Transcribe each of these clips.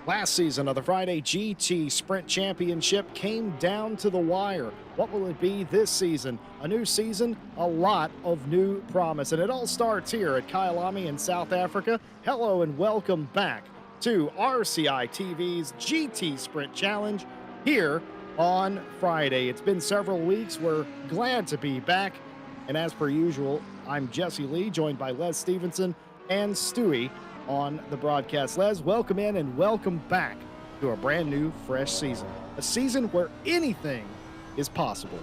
Last season of the Friday GT Sprint Championship came down to the wire. What will it be this season? A new season, a lot of new promise. And it all starts here at Kyalami in South Africa. Hello and welcome back to RCI TV's GT Sprint Challenge here on Friday. It's been several weeks. We're glad to be back. And as per usual, I'm Jesse Lee, joined by Les Stevenson and Stewie on the broadcast. Les, welcome in and welcome back to a brand new, fresh season. A season where anything is possible.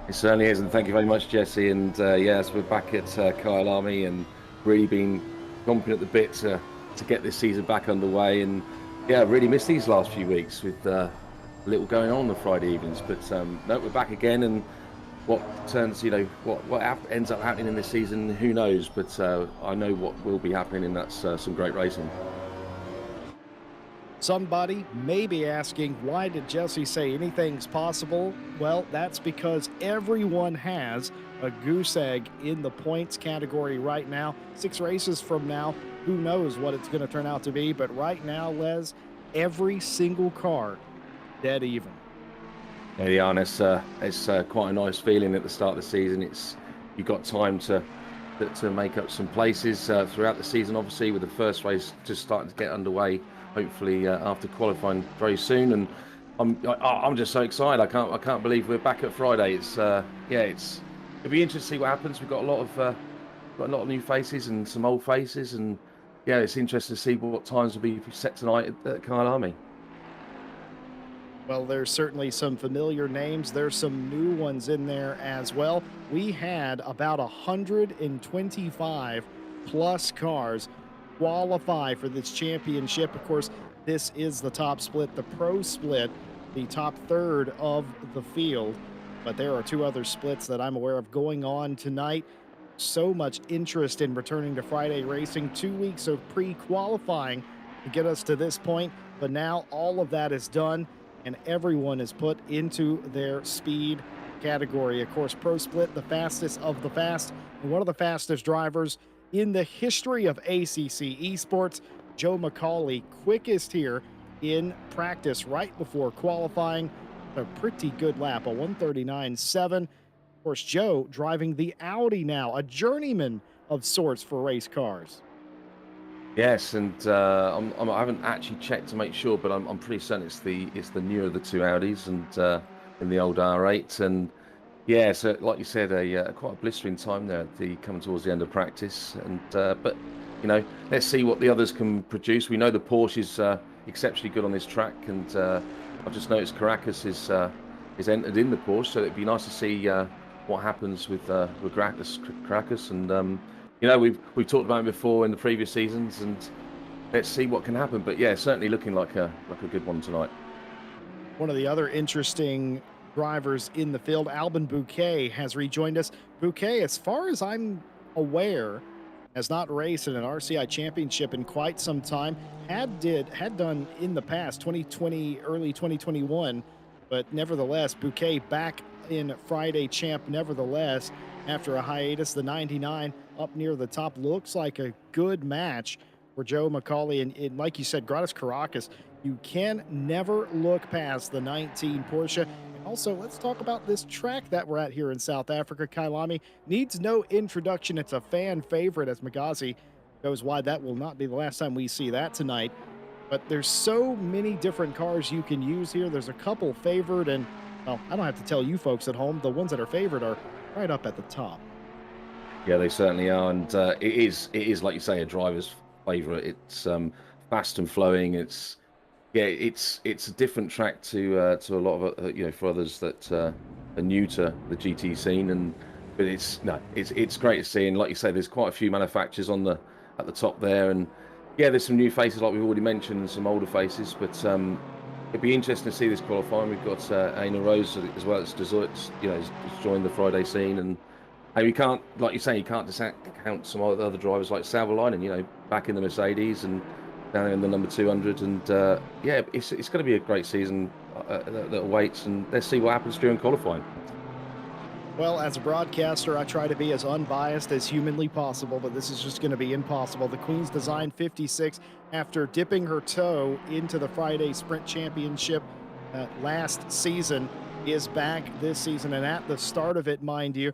It certainly is, and thank you very much, Jesse. And yes, we're back at Kyalami and really been chomping at the bit to get this season back underway. And yeah, really missed these last few weeks with a little going on the Friday evenings. But no, we're back again, and what turns, what ends up happening in this season, who knows? But I know what will be happening, and that's some great racing. Somebody may be asking, why did Jesse say anything's possible? Well, that's because everyone has a goose egg in the points category right now. 6 races from now, who knows what it's going to turn out to be. But right now, Les, every single car dead even. Yeah, and it's quite a nice feeling at the start of the season. You've got time to make up some places throughout the season, obviously, with the first race just starting to get underway, hopefully after qualifying very soon. And I'm just so excited. I can't believe we're back at Friday. It'll be interesting to see what happens. We've got a lot of new faces and some old faces, and yeah, it's interesting to see what times will be set tonight at Kyalami. Well, there's certainly some familiar names. There's some new ones in there as well. We had about 125 plus cars qualify for this championship. Of course, this is the top split, the pro split, the top third of the field. But there are 2 other splits that I'm aware of going on tonight. So much interest in returning to Friday racing. 2 weeks of pre-qualifying to get us to this point. But now all of that is done, and everyone is put into their speed category. Of course, pro split, the fastest of the fast, and one of the fastest drivers in the history of ACC esports, Joe McCauley, quickest here in practice right before qualifying. A pretty good lap, a 139.7. Of course, Joe driving the Audi now, a journeyman of sorts for race cars. Yes, and I haven't actually checked to make sure, but I'm pretty certain it's the newer of the 2 Audis, and in the old R8. And yeah, so like you said, quite a blistering time there coming towards the end of practice. And but let's see what the others can produce. We know the Porsche is exceptionally good on this track, and I've just noticed Caracas is entered in the Porsche, so it'd be nice to see what happens with Caracas. And we've talked about it before in the previous seasons, and let's see what can happen. But yeah, certainly looking like a good one tonight. One of the other interesting drivers in the field, Albin Bouquet, has rejoined us. Bouquet, as far as I'm aware, has not raced in an RCI championship in quite some time. Had done in the past, 2020, early 2021, but nevertheless, Bouquet back in Friday champ nevertheless after a hiatus. The 99 up near the top looks like a good match for Joe McCauley, and like you said, Gratis Caracas, you can never look past the 19 Porsche. And also, let's talk about this track that we're at here in South Africa. Kyalami needs no introduction. It's a fan favorite, as Magazi goes wide. That will not be the last time we see that tonight. But there's so many different cars you can use here. There's a couple favored, and well, I don't have to tell you folks at home, the ones that are favored are right up at the top. Yeah, they certainly are, and it is like you say, a driver's favourite. It's fast and flowing. It's a different track to a lot of for others that are new to the GT scene, but it's great to see. And like you say, there's quite a few manufacturers at the top there, and yeah, there's some new faces like we've already mentioned, and some older faces. But it'd be interesting to see this qualifying. We've got Aina Rose as well as has joined the Friday scene, and you can't, like you say, you can't discount some other drivers like Salverlinen, back in the Mercedes and down in the number 200. And yeah, it's going to be a great season that awaits, and let's see what happens during qualifying. Well, as a broadcaster, I try to be as unbiased as humanly possible, but this is just going to be impossible. The Queen's Design 56, after dipping her toe into the Friday Sprint Championship last season, is back this season. And at the start of it, mind you,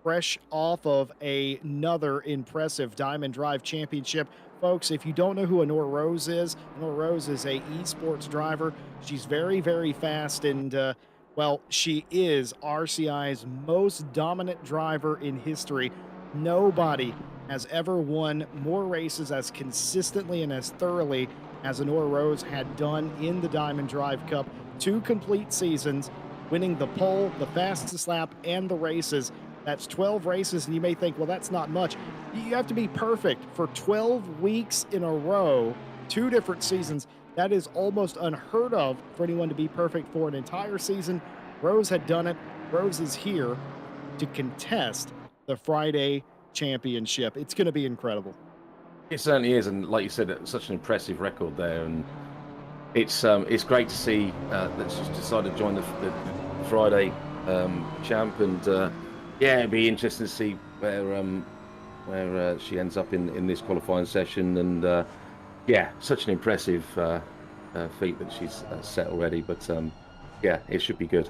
fresh off of another impressive Diamond Drive Championship. Folks, if you don't know who Honor Rose is, Honor Rose is a esports driver. She's very, very fast and well, she is RCI's most dominant driver in history. Nobody has ever won more races as consistently and as thoroughly as Honor Rose had done in the Diamond Drive Cup. 2 complete seasons, winning the pole, the fastest lap, and the races. That's 12 races, and you may think, well, that's not much. You have to be perfect for 12 weeks in a row, 2 different seasons. That is almost unheard of for anyone to be perfect for an entire season. Rose had done it. Rose is here to contest the Friday Championship. It's going to be incredible. It certainly is, and like you said, it's such an impressive record there, and it's great to see that she's decided to join the Friday champ, and yeah, it'd be interesting to see where she ends up in this qualifying session, and yeah, such an impressive feat that she's set already. But yeah, it should be good.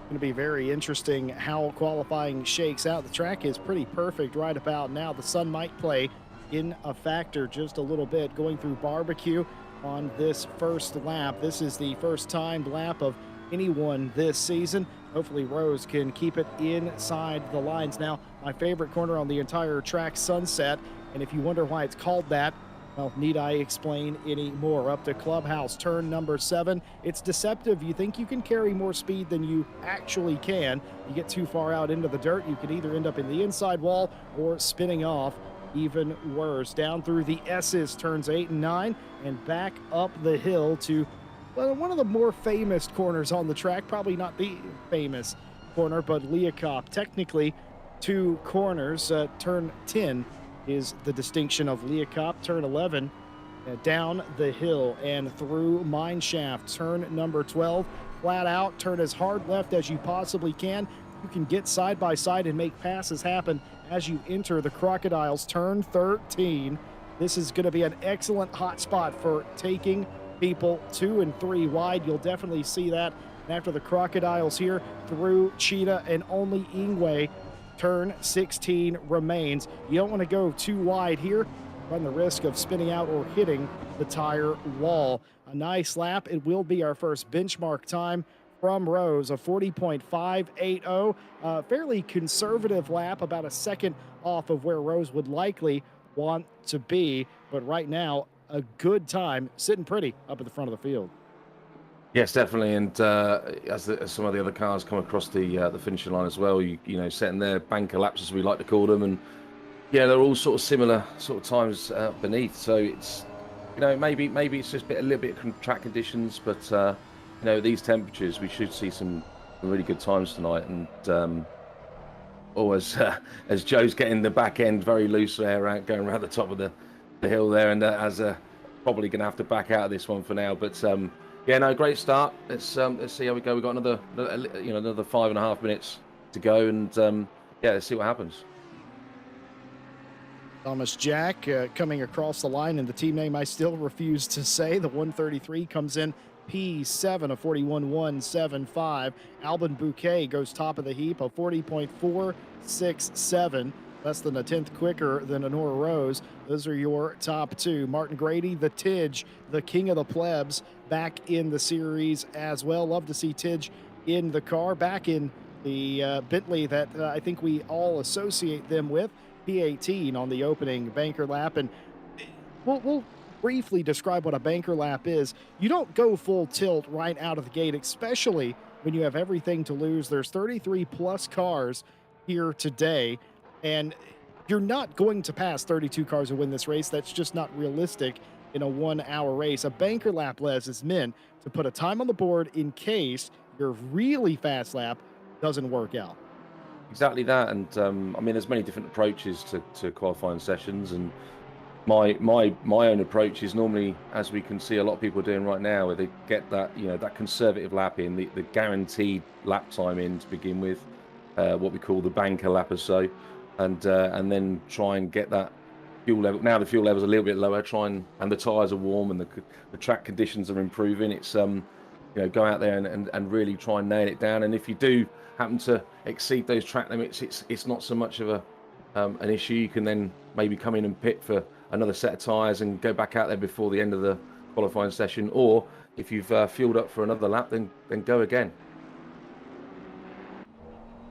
Going to be very interesting how qualifying shakes out. The track is pretty perfect right about now. The sun might play in a factor just a little bit. Going through barbecue on this first lap. This is the first timed lap of anyone this season. Hopefully Rose can keep it inside the lines. Now, my favorite corner on the entire track, Sunset, and if you wonder why it's called that, well, need I explain any more? Up to Clubhouse, turn number 7. It's deceptive. You think you can carry more speed than you actually can. You get too far out into the dirt, you could either end up in the inside wall or spinning off. Even worse. Down through the S's, turns 8 and 9, and back up the hill to, well, one of the more famous corners on the track. Probably not the famous corner, but Leacop. Technically, 2 corners. Turn 10 is the distinction of Leacop. Turn 11, down the hill and through mine shaft. Turn number 12, flat out. Turn as hard left as you possibly can. You can get side by side and make passes happen as you enter the Crocodiles. Turn 13. This is going to be an excellent hot spot for taking people 2 and 3 wide. You'll definitely see that. And after the Crocodiles here, through Cheetah and only Ingwe, turn 16 remains. You don't want to go too wide here. Run the risk of spinning out or hitting the tire wall. A nice lap. It will be our first benchmark time from Rose, a 40.580. Fairly conservative lap, about a second off of where Rose would likely want to be. But right now, a good time, sitting pretty up at the front of the field. Yes, definitely. And as some of the other cars come across the finishing line as well, you know, setting their banker laps, as we like to call them, and yeah, they're all sort of similar sort of times beneath. So it's, you know, maybe it's just a little bit of track conditions, but you know, these temperatures, we should see some really good times tonight. And always, as Joe's getting the back end very loose there, going around the top of the hill there, and as probably going to have to back out of this one for now, but. Yeah, no, great start. Let's see how we go. We've got another 5.5 minutes to go, and yeah, let's see what happens. Thomas Jack coming across the line, and the team name I still refuse to say. The 133 comes in P7, a 41.175. Albin Bouquet goes top of the heap, a 40.467. Less than a tenth quicker than Honor Rose. Those are your top 2. Martin Grady, the Tidge, the king of the plebs, back in the series as well. Love to see Tidge in the car, back in the Bentley that I think we all associate them with. P18 on the opening banker lap. And we'll briefly describe what a banker lap is. You don't go full tilt right out of the gate, especially when you have everything to lose. There's 33 plus cars here today. And you're not going to pass 32 cars to win this race. That's just not realistic in a 1-hour race. A banker lap, Les, is meant to put a time on the board in case your really fast lap doesn't work out. Exactly that. And I mean, there's many different approaches to qualifying sessions. And my own approach is normally, as we can see a lot of people doing right now, where they get that, you know, that conservative lap in, the guaranteed lap time in to begin with. what we call the banker lap or so, and then try and get that fuel level. Now the fuel level's a little bit lower. And the tires are warm and the track conditions are improving. It's go out there and really try and nail it down. And if you do happen to exceed those track limits, it's not so much of an issue. You can then maybe come in and pit for another set of tires and go back out there before the end of the qualifying session. Or if you've fueled up for another lap, then go again.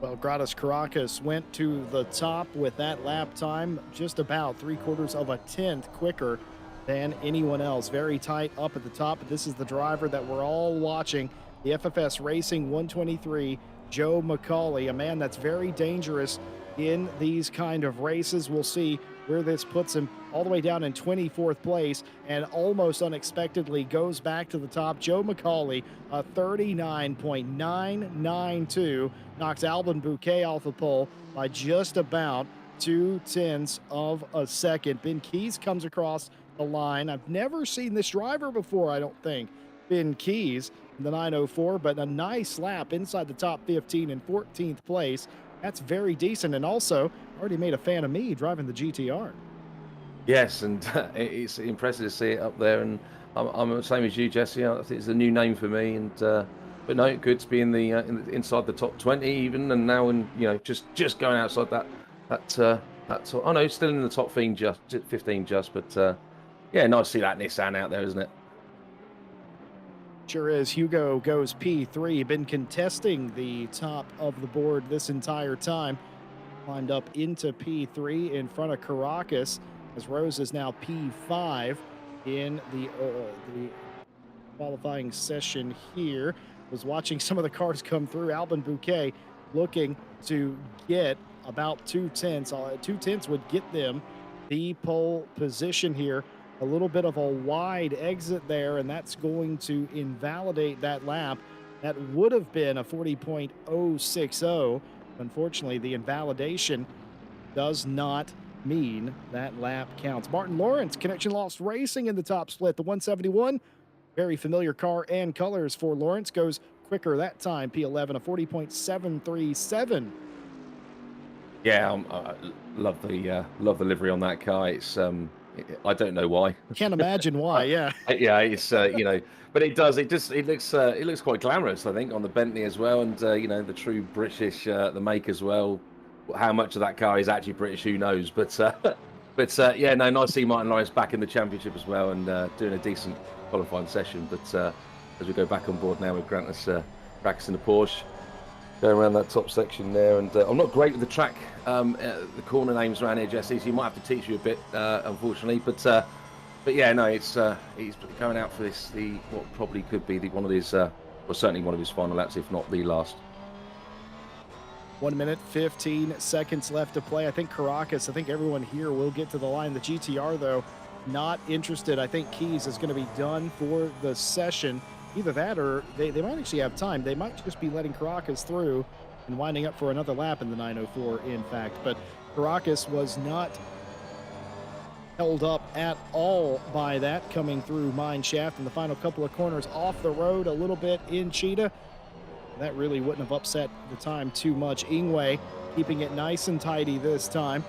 Well, Gratis Caracas went to the top with that lap time, just about 3/4 of a tenth quicker than anyone else. Very tight up at the top. But this is the driver that we're all watching, the FFS Racing 123, Joe McCauley, a man that's very dangerous in these kind of races. We'll see where this puts him, all the way down in 24th place, and almost unexpectedly goes back to the top. Joe McCauley, a 39.992, knocks Albin Bouquet off the pole by just about 0.2 of a second. Ben Keys comes across the line. I've never seen this driver before, I don't think. Ben Keys in the 904, but a nice lap inside the top 15 in 14th place. That's very decent, and also already made a fan of me driving the GTR. Yes, and it's impressive to see it up there. And I'm the same as you, Jesse. I think it's a new name for me. And but no, good to be inside the top 20 even. And now, just going outside that oh no, still in the top 15 just. But yeah, nice to see that Nissan out there, isn't it? Sure is. Hugo goes P3. Been contesting the top of the board this entire time. Climbed up into P3 in front of Caracas, as Rose is now P5 in the qualifying session here. Was watching some of the cars come through. Albin Bouquet looking to get about 2/10. 2/10 would get them the pole position here. A little bit of a wide exit there, and that's going to invalidate that lap. That would have been a 40.060. Unfortunately, the invalidation does not mean that lap counts. Martin Lawrence, Connection Lost Racing in the top split. The 171, very familiar car and colors for Lawrence, goes quicker that time. P11, a 40.737. Yeah, I love the livery on that car. It's I don't know why. Can't imagine why. Yeah. Yeah, it's but it does. It looks quite glamorous. I think on the Bentley as well, and the true British the make as well. How much of that car is actually British, who knows? But yeah, no, nice to see Martin Lawrence back in the championship as well, and doing a decent qualifying session. But as we go back on board now with Grantis practicing the Porsche, going around that top section there, and I'm not great with the track, the corner names around here, Jesse. So you might have to teach you a bit, unfortunately. But yeah, no, he's going out for what probably could be one of his, well, certainly one of his final laps, if not the last. 1 minute, 15 seconds left to play. I think everyone here will get to the line. The GTR, though, not interested. I think Keys is going to be done for the session. Either that or they might actually have time. They might just be letting Caracas through and winding up for another lap in the 904, in fact. But Caracas was not held up at all by that, coming through mine shaft in the final couple of corners off the road a little bit in Cheetah. That really wouldn't have upset the time too much. Ingwe keeping it nice and tidy this time.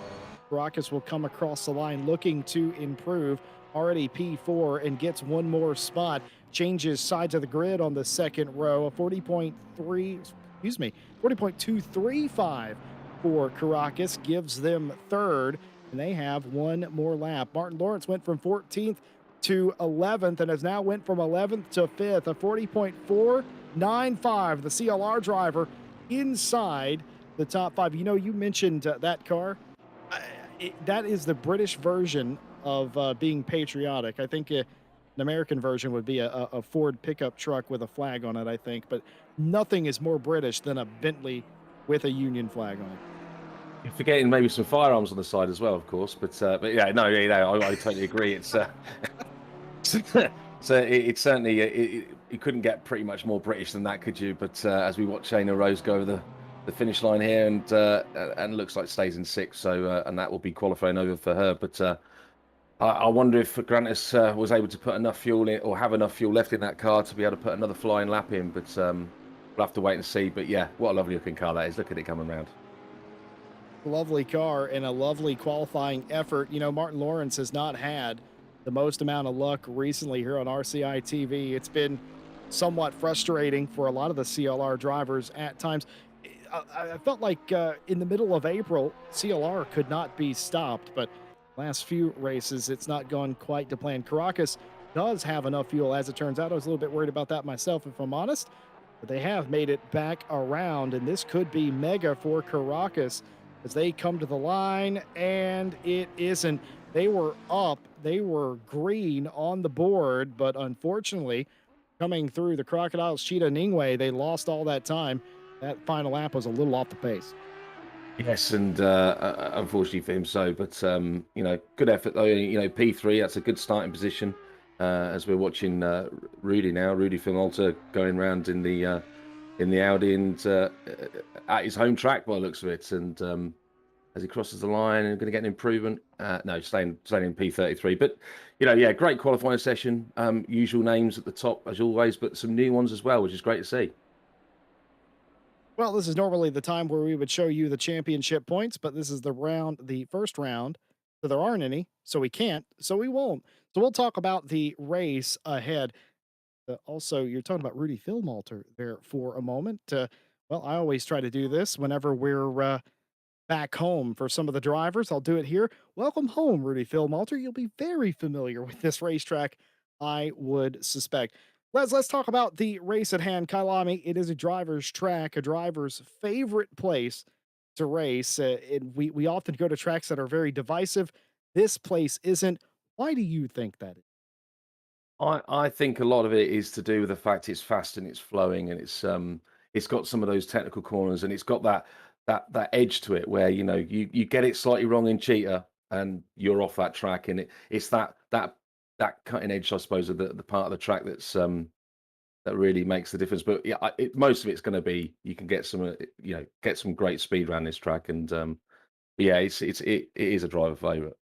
Caracas will come across the line looking to improve. Already P4 and gets one more spot. Changes sides of the grid on the second row. A 40.235 for Caracas gives them third, and they have one more lap. Martin Lawrence went from 14th to 11th and has now went from 11th to 5th. A 40.495, the CLR driver inside the top five. You mentioned that car. That is the British version of being patriotic. I think an American version would be a Ford pickup truck with a flag on it, I think. But nothing is more British than a Bentley with a Union flag on it. You're forgetting maybe some firearms on the side as well, of course. But yeah, no, I totally agree. It's so it's certainly you couldn't get pretty much more British than that, could you? But as we watch Shayna Rose go over the finish line here, and looks like stays in sixth, so and that will be qualifying over for her. But I wonder if Grantis was able to put enough fuel in, or have enough fuel left in that car to be able to put another flying lap in. But we'll have to wait and see. But yeah, what a lovely looking car that is. Look at it coming round. Lovely car and a lovely qualifying effort. You know, Martin Lawrence has not had the most amount of luck recently here on RCI TV. It's been somewhat frustrating for a lot of the CLR drivers at times. I felt like in the middle of April, CLR could not be stopped, but last few races, it's not gone quite to plan. Caracas does have enough fuel, as it turns out. I was a little bit worried about that myself, if I'm honest, but they have made it back around, and this could be mega for Caracas as they come to the line, and it isn't. They were up, they were green on the board, but unfortunately, coming through the Crocodiles, Cheetah and Ingwe, they lost all that time. That final lap was a little off the pace. Yes, and unfortunately for him, so. But good effort though. P3. That's a good starting position. As we're watching Rudy now, Rudy Filmalter going round in the Audi and at his home track by the looks of it. And as he crosses the line and going to get an improvement. No, staying in P33. But yeah, great qualifying session. Usual names at the top as always, but some new ones as well, which is great to see. Well, this is normally the time where we would show you the championship points, but this is the first round. So there aren't any, so we can't, so we won't. So we'll talk about the race ahead. Also, you're talking about Rudy Filmalter there for a moment. Well, I always try to do this whenever we're back home for some of the drivers. I'll do it here. Welcome home, Rudy Filmalter. You'll be very familiar with this racetrack, I would suspect. Let's talk about the race at hand. Kyalami, it is a driver's track, a driver's favorite place to race. We often go to tracks that are very divisive. This place isn't. Why do you think that is? I think a lot of it is to do with the fact it's fast and it's flowing and it's got some of those technical corners and it's got that edge to it where you get it slightly wrong in Cheetah and you're off that track and it's that cutting edge, I suppose, of the part of the track that really makes the difference. But yeah, most of it's going to be you can get get some great speed around this track and yeah, it is a driver favorite.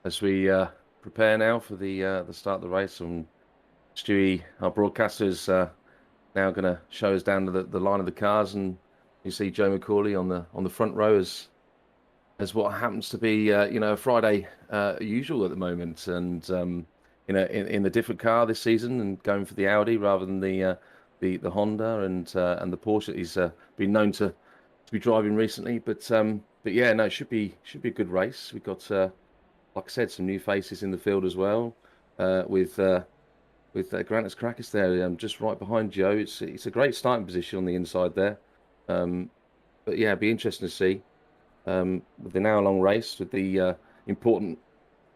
As we prepare now for the start of the race, and Stewie, our broadcaster's now going to show us down to the line of the cars, and you see Joe McCauley on the front row as what happens to be a Friday usual at the moment, and in the different car this season, and going for the Audi rather than the Honda and the Porsche that he's been known to be driving recently. But yeah, no, it should be a good race. We've got like I said, some new faces in the field as well, with Grantis Crackers there, just right behind Joe. It's a great starting position on the inside there. Um, but yeah, it'd be interesting to see with an hour-long race with the important,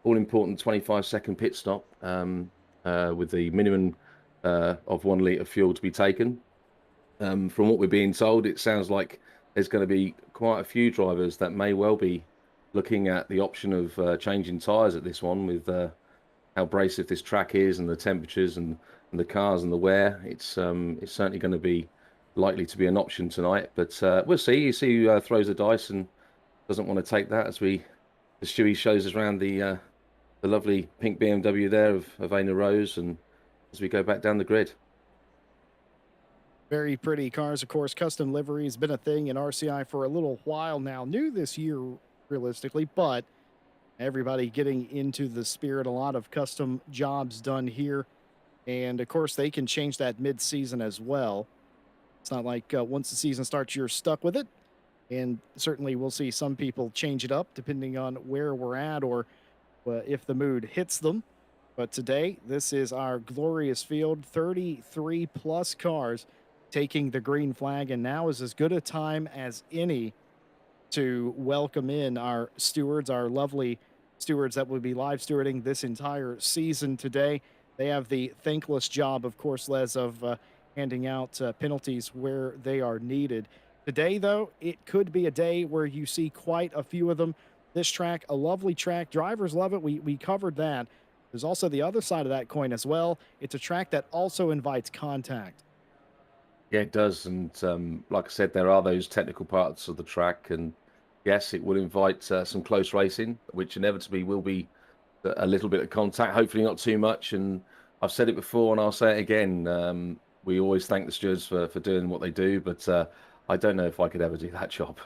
all-important 25-second pit stop with the minimum of 1 litre fuel to be taken. From what we're being told, it sounds like there's going to be quite a few drivers that may well be looking at the option of changing tyres at this one with how abrasive this track is and the temperatures and the cars and the wear. It's certainly going to be likely to be an option tonight, but we'll see. You see who throws the dice and doesn't want to take that as Stewie shows us around the lovely pink BMW there of Aina Rose and as we go back down the grid. Very pretty cars, of course. Custom livery has been a thing in RCI for a little while now. New this year, realistically, but everybody getting into the spirit. A lot of custom jobs done here. And of course, they can change that mid season as well. It's not like once the season starts, you're stuck with it. And certainly, we'll see some people change it up depending on where we're at or if the mood hits them. But today, this is our glorious field 33 plus cars taking the green flag. And now is as good a time as any to welcome in our stewards, our lovely stewards that will be live stewarding this entire season today. They have the thankless job, of course, Les, of handing out penalties where they are needed. Today, though, it could be a day where you see quite a few of them. This track, a lovely track. Drivers love it. We covered that. There's also the other side of that coin as well. It's a track that also invites contact. Yeah, it does. And like I said, there are those technical parts of the track, and yes, it will invite some close racing, which inevitably will be a little bit of contact. Hopefully, not too much. And I've said it before, and I'll say it again. We always thank the stewards for doing what they do, but I don't know if I could ever do that job.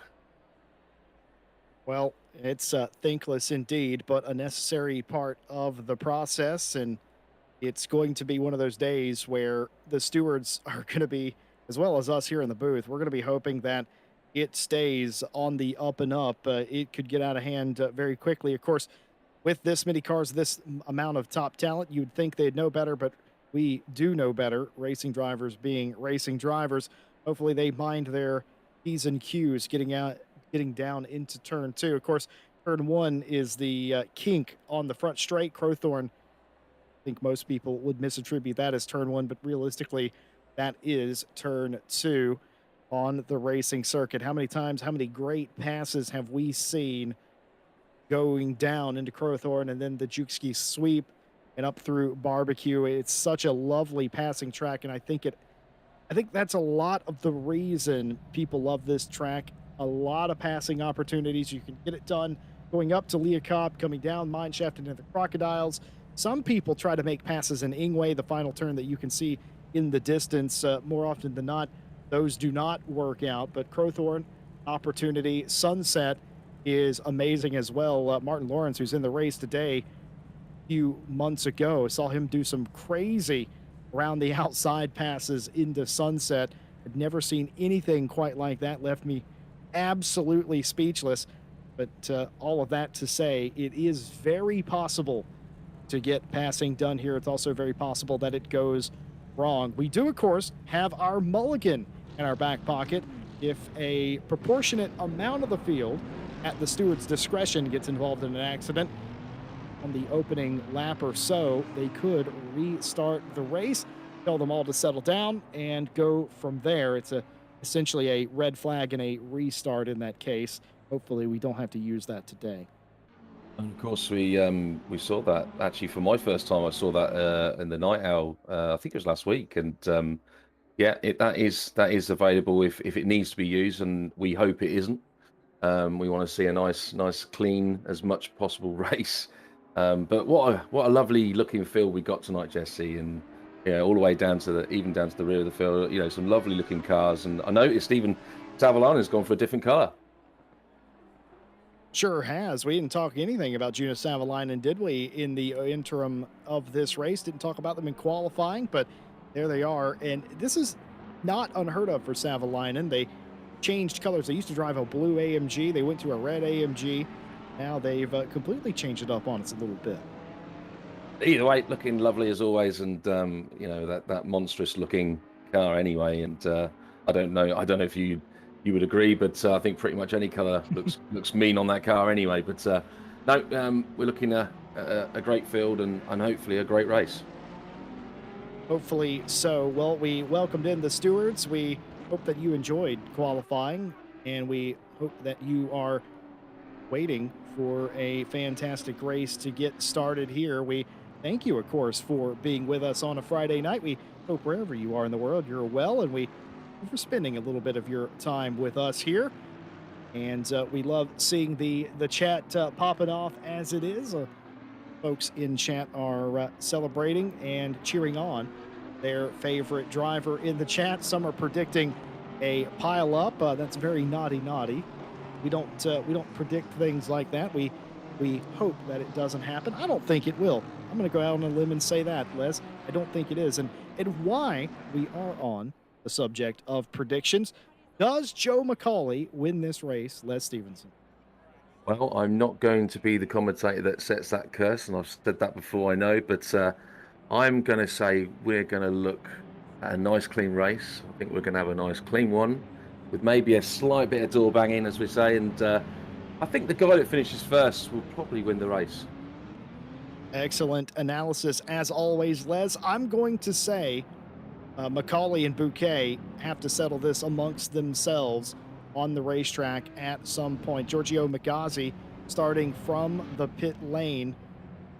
Well, it's thankless indeed, but a necessary part of the process. And it's going to be one of those days where the stewards are going to be, as well as us here in the booth, we're going to be hoping that it stays on the up and up. It could get out of hand very quickly. Of course, with this many cars, this amount of top talent, you'd think they'd know better, but we do know better. Racing drivers being racing drivers, hopefully they mind their P's and Q's getting down into turn two. Of course, turn one is the kink on the front straight. Crowthorne, I think most people would misattribute that as turn one, but realistically, that is turn two on the racing circuit. How many times, how many great passes have we seen going down into Crowthorne and then the Jukeski sweep and up through Barbecue? It's such a lovely passing track, and I think that's a lot of the reason people love this track. A lot of passing opportunities. You can get it done going up to Leacock, coming down Mineshaft into the Crocodiles. Some people try to make passes in Ingwe, the final turn that you can see in the distance. More often than not, those do not work out. But Crowthorne, opportunity. Sunset is amazing as well. Martin Lawrence, who's in the race today, few months ago. Saw him do some crazy around the outside passes into Sunset. I'd never seen anything quite like that. Left me absolutely speechless. But all of that to say, it is very possible to get passing done here. It's also very possible that it goes wrong. We do, of course, have our mulligan in our back pocket. If a proportionate amount of the field at the steward's discretion gets involved in an accident on the opening lap or so, they could restart the race, tell them all to settle down, and go from there. It's essentially a red flag and a restart in that case. Hopefully, we don't have to use that today. And of course, we saw that actually for my first time. I saw that in the Night Owl. I think it was last week, and yeah, that is available if it needs to be used, and we hope it isn't. We want to see a nice, clean, as much possible race. But what a lovely looking field we got tonight, Jesse, and all the way down to the rear of the field. Some lovely looking cars, and I noticed even Savallana's gone for a different color. Sure has. We didn't talk anything about Juna Savalainen, did we, in the interim of this race? Didn't talk about them in qualifying, but there they are. And this is not unheard of for Savalainen. They changed colors. They used to drive a blue AMG. They went to a red AMG. Now they've completely changed it up on us a little bit. Either way, looking lovely as always, and that monstrous looking car anyway. And I don't know if you would agree, but I think pretty much any color looks mean on that car anyway. But no, we're looking at a great field and hopefully a great race. Hopefully so. Well, we welcomed in the stewards. We hope that you enjoyed qualifying, and we hope that you are waiting for a fantastic race to get started here. We thank you, of course, for being with us on a Friday night. We hope wherever you are in the world, you're well, and we thank you for spending a little bit of your time with us here. And we love seeing the chat popping off as it is. Folks in chat are celebrating and cheering on their favorite driver in the chat. Some are predicting a pile up. That's very naughty. We don't predict things like that. We hope that it doesn't happen. I don't think it will. I'm going to go out on a limb and say that, Les. I don't think it is. And why we are on the subject of predictions. Does Joe McCauley win this race, Les Stevenson? Well, I'm not going to be the commentator that sets that curse, and I've said that before, I know, but I'm going to say we're going to look at a nice, clean race. I think we're going to have a nice, clean one with maybe a slight bit of door banging, as we say, and I think the guy that finishes first will probably win the race. Excellent analysis, as always, Les. I'm going to say McCauley and Bouquet have to settle this amongst themselves on the racetrack at some point. Giorgio Magazzi starting from the pit lane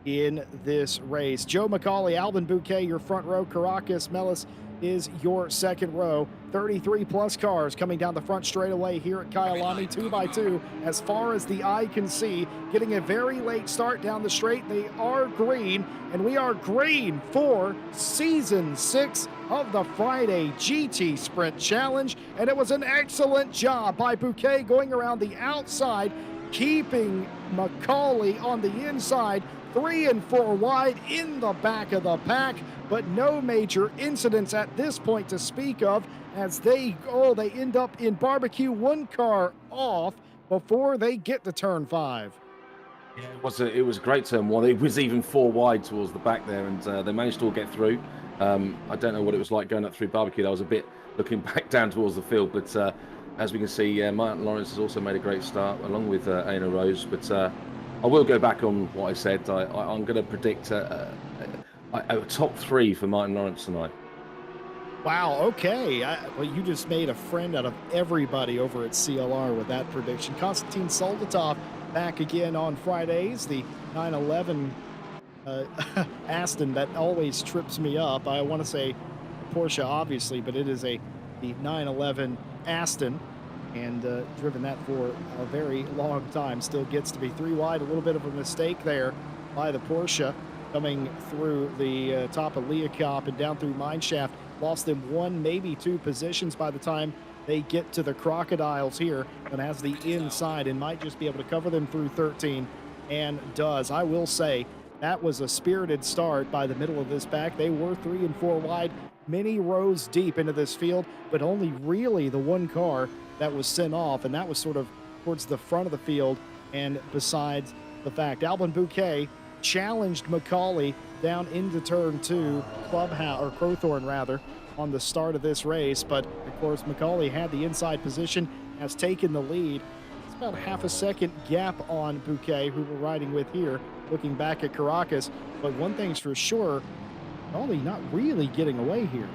in this race. Joe McCauley, Albin Bouquet, your front row. Caracas Mellis is your second row. 33 plus cars coming down the front straightaway here at Kyalami, 2x2, as far as the eye can see, getting a very late start down the straight. They are green, and we are green for season 6 of the Friday GT Sprint Challenge. And it was an excellent job by Bouquet going around the outside, keeping McCauley on the inside, 3 and 4 wide in the back of the pack, but no major incidents at this point to speak of, as they end up in barbecue, one car off before they get to turn 5. Yeah, it was a great turn 1. It was even 4 wide towards the back there, and they managed to all get through. I don't know what it was like going up through barbecue. I was a bit looking back down towards the field, but as we can see, Martin Lawrence has also made a great start along with Aina Rose. But I will go back on what I said. I'm going to predict a top 3 for Martin Lawrence tonight. Wow, okay. Well, you just made a friend out of everybody over at CLR with that prediction. Konstantin Soldatov back again on Fridays. The 911 Aston that always trips me up. I want to say Porsche, obviously, but it is the 911 Aston, and driven that for a very long time. Still gets to be 3 wide. A little bit of a mistake there by the Porsche coming through the top of Leacop and down through Mineshaft. Lost them 1, maybe 2 positions by the time they get to the Crocodiles here, but has the inside and might just be able to cover them through 13, and does. I will say that was a spirited start by the middle of this pack. They were 3 and 4 wide, many rows deep into this field, but only really the one car that was sent off, and that was sort of towards the front of the field. And besides the fact, Albin Bouquet challenged McCauley down into turn 2, Clubhouse, or Crowthorne rather, on the start of this race. But of course, McCauley had the inside position, has taken the lead. It's about half a second gap on Bouquet, who we're riding with here, looking back at Caracas. But one thing's for sure, McCauley not really getting away here.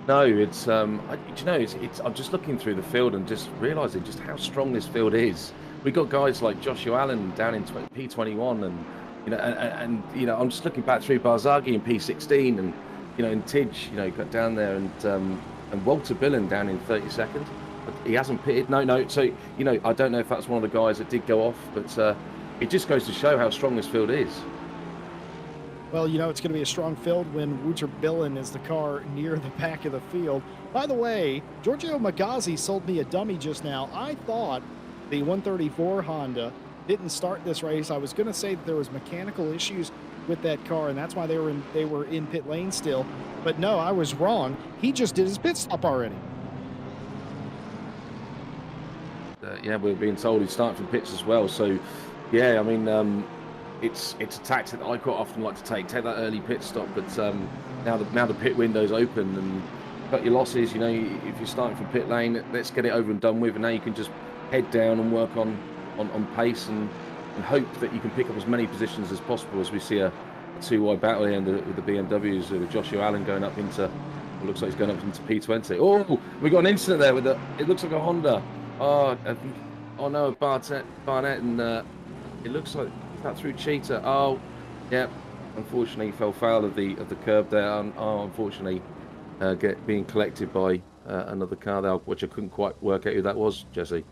No, it's I'm just looking through the field and just realizing just how strong this field is. We got guys like Joshua Allen down in P21, and I'm just looking back through Barzaghi in P16, and in Tidge, got down there, and Walter Billen down in 32nd. He hasn't pitted. No. So I don't know if that's one of the guys that did go off, but it just goes to show how strong this field is. Well, it's going to be a strong field when Wouter Billen is the car near the back of the field. By the way, Giorgio Magazzi sold me a dummy just now. I thought the 134 Honda didn't start this race. I was going to say that there was mechanical issues with that car, and that's why they were in pit lane still. But no, I was wrong. He just did his pit stop already. Yeah, we're being told he's starting from pits as well. So, yeah, I mean, it's a tactic that I quite often like to take that early pit stop. But now the pit window's open and cut your losses. If you're starting from pit lane, let's get it over and done with. And now you can just head down and work on pace and hope that you can pick up as many positions as possible, as we see a 2-wide battle here with the BMWs, with Joshua Allen going up into, it looks like he's going up into P20. Oh, we got an incident there with it looks like a Honda. Oh no, Barnett, and it looks like that through Cheetah. Oh, yeah. Unfortunately, he fell foul of the curb there. Unfortunately, being collected by another car there, which I couldn't quite work out who that was, Jesse.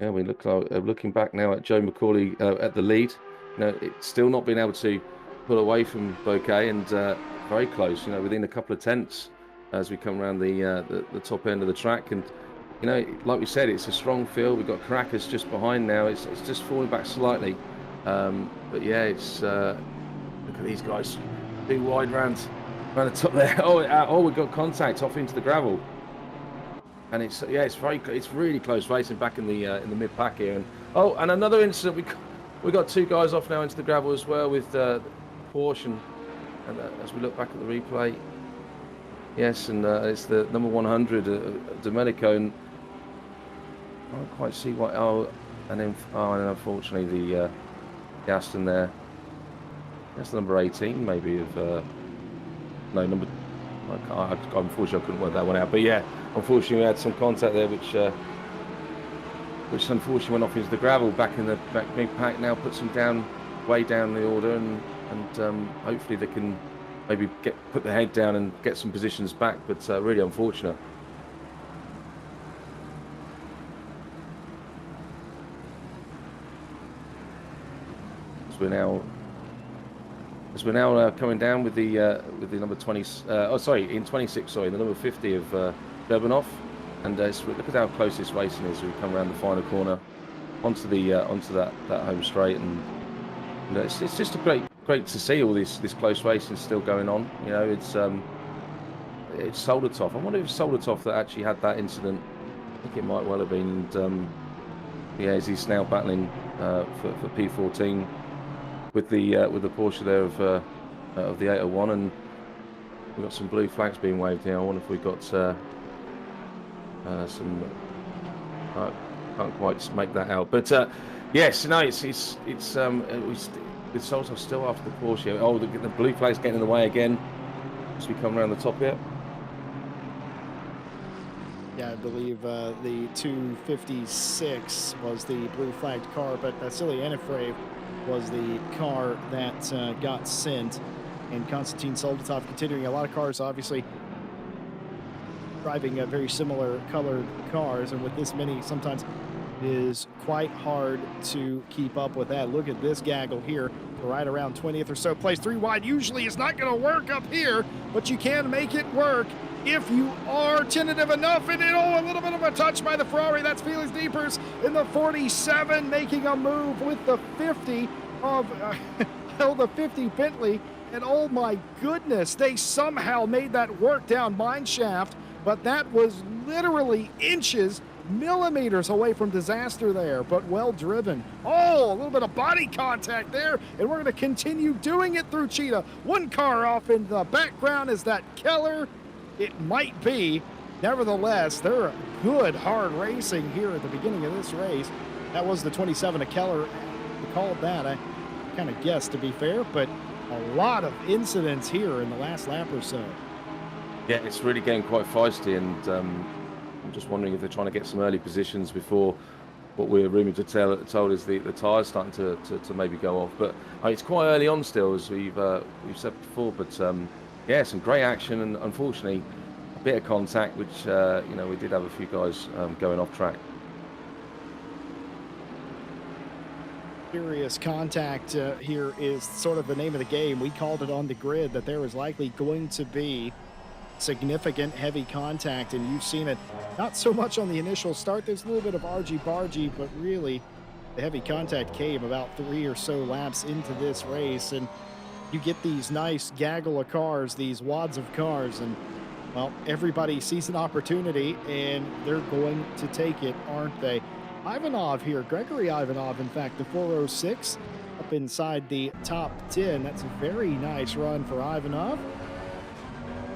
Yeah, we look like looking back now at Joe McCauley at the lead. It's still not been able to pull away from Bouquet, and very close. Within a couple of tenths as we come around the top end of the track. And like we said, it's a strong field. We've got Caracas just behind now. It's just falling back slightly, but yeah, it's look at these guys, 2 wide round the top there. Oh, we've got contact off into the gravel. And it's really close racing back in the mid pack here. And another incident, we got 2 guys off now into the gravel as well with Porsche, and as we look back at the replay, yes, and it's the number 100 Domenico, and I don't quite see what. And unfortunately the Aston there. That's number 18 maybe of no number. Unfortunately I couldn't work that one out, but yeah. Unfortunately, we had some contact there, which which unfortunately went off into the gravel back in the back mid pack. Now puts them down, way down the order, and hopefully they can maybe put their head down and get some positions back. But really unfortunate. As we're now coming down with the number 20. In 26. Sorry, the number 50 of Durbanov, and look at how close this racing is. We come around the final corner onto that home straight, and it's just great to see all this close racing still going on. You know, it's Soldatov. I wonder if Soldatov that actually had that incident. I think it might well have been. And, yeah, as he's now battling for P14 with the Porsche there of the 801, and we've got some blue flags being waved here. I wonder if we've got some. Can't quite make that out, but yes, no, it's with Soldatov still after the Porsche. Oh, the blue flag's getting in the way again as we come around the top here. Yeah, I believe the 256 was the blue flagged car, but Vasily Anifreev was the car that got sent. And Konstantin Soldatov continuing. A lot of cars, obviously, driving very similar colored cars, and with this many, sometimes it is quite hard to keep up with that. Look at this gaggle here, right around 20th or so place. 3 wide usually is not going to work up here, but you can make it work if you are tentative enough. And a little bit of a touch by the Ferrari. That's Felix Diepers in the 47, making a move with the 50 of the 50 Bentley. And oh my goodness, they somehow made that work down mine shaft, but that was literally inches, millimeters away from disaster there, but well driven. Oh, a little bit of body contact there, and we're going to continue doing it through Cheetah. One car off in the background. Is that Keller? It might be. Nevertheless, they're good, hard racing here at the beginning of this race. That was the 27 of Keller. We called that. I kind of guessed, to be fair, but a lot of incidents here in the last lap or so. Yeah, it's really getting quite feisty, and I'm just wondering if they're trying to get some early positions before what we're rumoured to told is the tyres starting to maybe go off. But it's quite early on still, as we've said before. But yeah, some great action, and unfortunately a bit of contact, which we did have a few guys going off track. Serious contact here is sort of the name of the game. We called it on the grid that there was likely going to be significant heavy contact, and you've seen it not so much on the initial start. There's a little bit of argy-bargy, but really the heavy contact came about 3 or so laps into this race, and you get these nice gaggle of cars, these wads of cars, and well, everybody sees an opportunity and they're going to take it, aren't they? Ivanov here, Gregory Ivanov, in fact, the 406 up inside the top 10. That's a very nice run for Ivanov.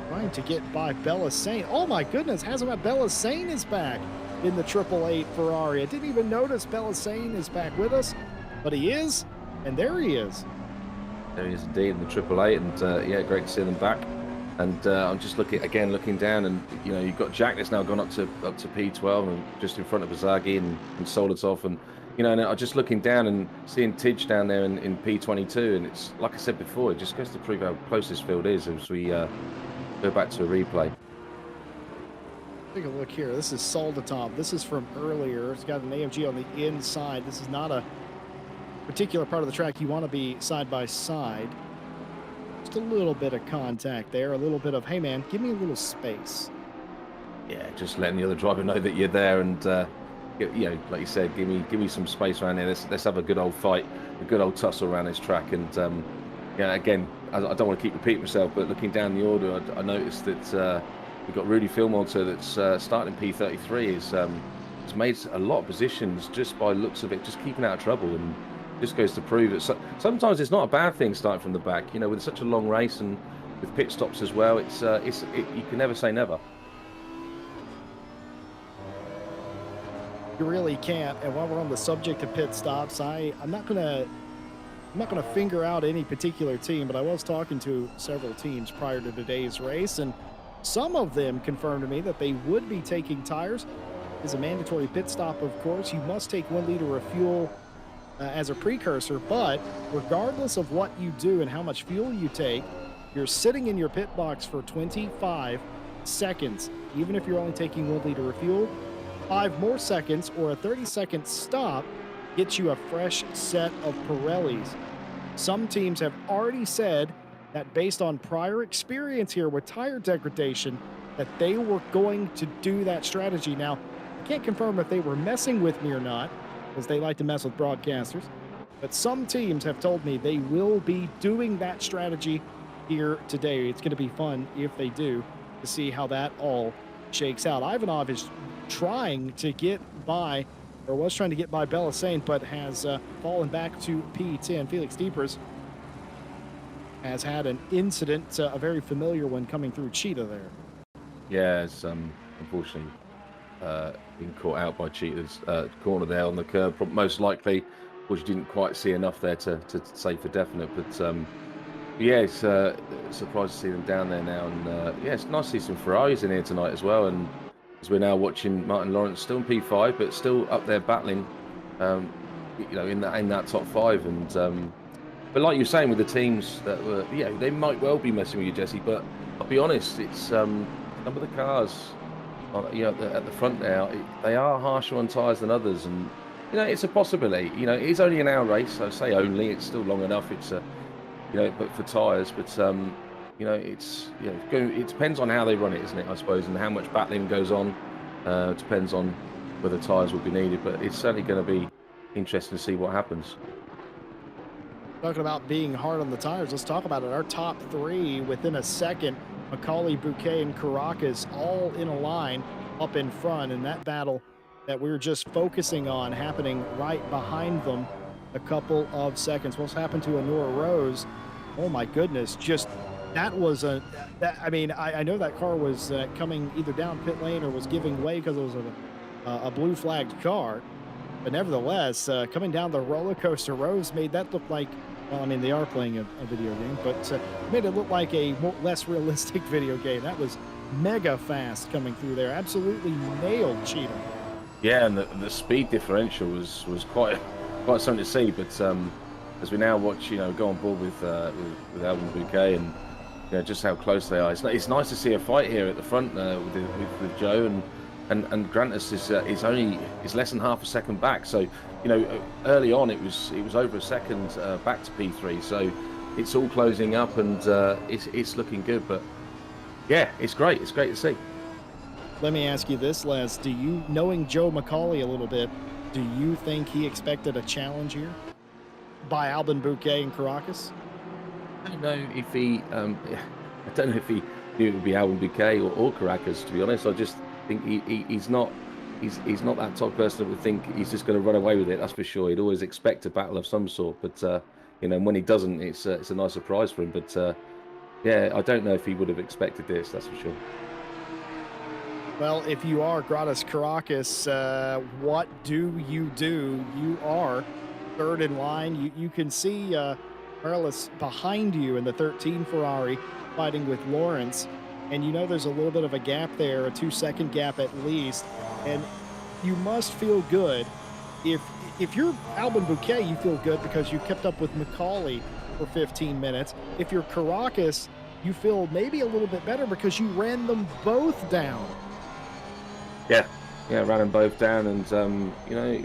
Trying to get by Bellassane. Oh my goodness, Hazamat Bellassane is back in the 888 Ferrari. I didn't even notice Bellassane is back with us, but he is, and there he is. There he is indeed in the 888, and yeah, great to see them back. And I'm just looking down, and you've got Jack that's now gone up to P12 and just in front of Bazagi and Soldatov, and and I'm just looking down and seeing Tidge down there in P22, and it's like I said before, it just goes to prove how close this field is as we go back to a replay. Take a look here. This is Soldatov. This is from earlier. It's got an AMG on the inside. This is not a particular part of the track you want to be side by side. Just a little bit of contact there, a little bit of, hey man, give me a little space. Yeah, just letting the other driver know that you're there, and like you said, give me some space around there. Let's have a good old fight, a good old tussle around this track. And again, I don't want to keep repeating myself, but looking down the order, I noticed that we've got Rudy Filmonter that's starting P33. Has made a lot of positions just by looks of it, just keeping out of trouble, and just goes to prove that sometimes it's not a bad thing starting from the back. With such a long race and with pit stops as well, you can never say never. You really can't. And while we're on the subject of pit stops, I'm not gonna finger out any particular team, but I was talking to several teams prior to today's race, and some of them confirmed to me that they would be taking tires is a mandatory pit stop, of course. You must take 1 liter of fuel as a precursor, but regardless of what you do and how much fuel you take, you're sitting in your pit box for 25 seconds. Even if you're only taking 1 liter of fuel, 5 more seconds or a 30-second stop gets you a fresh set of Pirellis. Some teams have already said that based on prior experience here with tire degradation, that they were going to do that strategy. Now, I can't confirm if they were messing with me or not, because they like to mess with broadcasters, but some teams have told me they will be doing that strategy here today. It's going to be fun if they do, to see how that all shakes out. Ivanov is trying to get by, or was trying to get by Bellassane, but has fallen back to P10. Felix Diepers has had an incident, a very familiar one, coming through Cheetah there. Yeah, it's unfortunately been caught out by Cheetah's corner there on the curb. Most likely, which you didn't quite see enough there to say for definite. But yeah, it's surprised to see them down there now. And yeah, it's nice to see some Ferraris in here tonight as well. And as we're now watching Martin Lawrence still in P5, but still up there battling, you know, in that top 5. And but like you're saying with the teams that were, yeah, they might well be messing with you, Jesse. But I'll be honest, it's some of the cars, you know, at the front now, they are harsher on tyres than others, and you know, it's a possibility. You know, it's only an hour race, so I say only. It's still long enough. It's a, you know, but for tyres, but you know, it's, you know, it depends on how they run it, isn't it? I suppose, and how much battling goes on. Depends on whether tyres will be needed, but it's certainly going to be interesting to see what happens. Talking about being hard on the tires, let's talk about it. Our top 3 within a second, Macaulay, Bouquet, and Caracas, all in a line up in front, and that battle that we were just focusing on happening right behind them a couple of seconds. What's happened to Honora Rose? Oh my goodness, just that was I mean, I know that car was coming either down pit lane or was giving way because it was a blue flagged car, but nevertheless, coming down the roller coaster, Rose made that look like, well, I mean, they are playing a video game, but made it look like a less realistic video game. That was mega fast coming through there. Absolutely nailed Cheetah. Yeah, and the speed differential was quite something to see. But as we now watch, you know, go on board with Albon Bouquet, and you know, just how close they are. It's nice to see a fight here at the front with Joe, and Grantis is less than half a second back. So, you know, early on it was over a second back to P3. So it's all closing up, and it's looking good. But yeah, it's great. It's great to see. Let me ask you this, Les. Do you, knowing Joe Macaulay a little bit, do you think he expected a challenge here by Albon Bouquet and Caracas? I don't know if he knew it would be Albon Bouquet or Caracas. To be honest, I just think he's not that type of person that would think he's just going to run away with it. That's for sure. He'd always expect a battle of some sort. But you know, when he doesn't, it's a nice surprise for him. But yeah, I don't know if he would have expected this. That's for sure. Well, if you are Gratis Caracas, what do? You are third in line. You can see Morales behind you in the 13 Ferrari fighting with Lawrence. And you know there's a little bit of a gap there, a 2-second gap at least. And you must feel good. If you're Albon Bouquet, you feel good because you kept up with Macaulay for 15 minutes. If you're Caracas, you feel maybe a little bit better because you ran them both down. Yeah, ran them both down, and you know,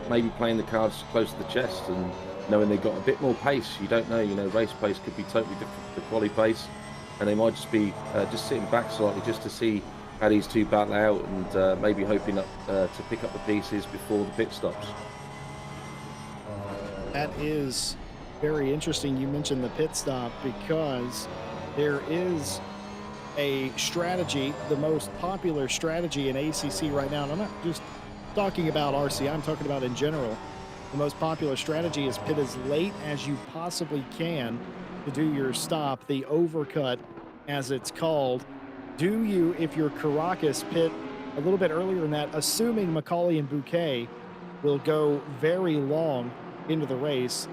maybe playing the cards close to the chest and knowing they got a bit more pace. You don't know, you know, race pace could be totally different to quali pace, and they might just be just sitting back slightly just to see how these two battle out, and maybe hoping to pick up the pieces before the pit stops. That is very interesting. You mentioned the pit stop because there is a strategy, the most popular strategy in ACC right now, and I'm not just talking about RCI, I'm talking about in general. The most popular strategy is pit as late as you possibly can to do your stop, the overcut as it's called. Do you, if you're Caracas, pit a little bit earlier than that, assuming Macaulay and Bouquet will go very long into the race?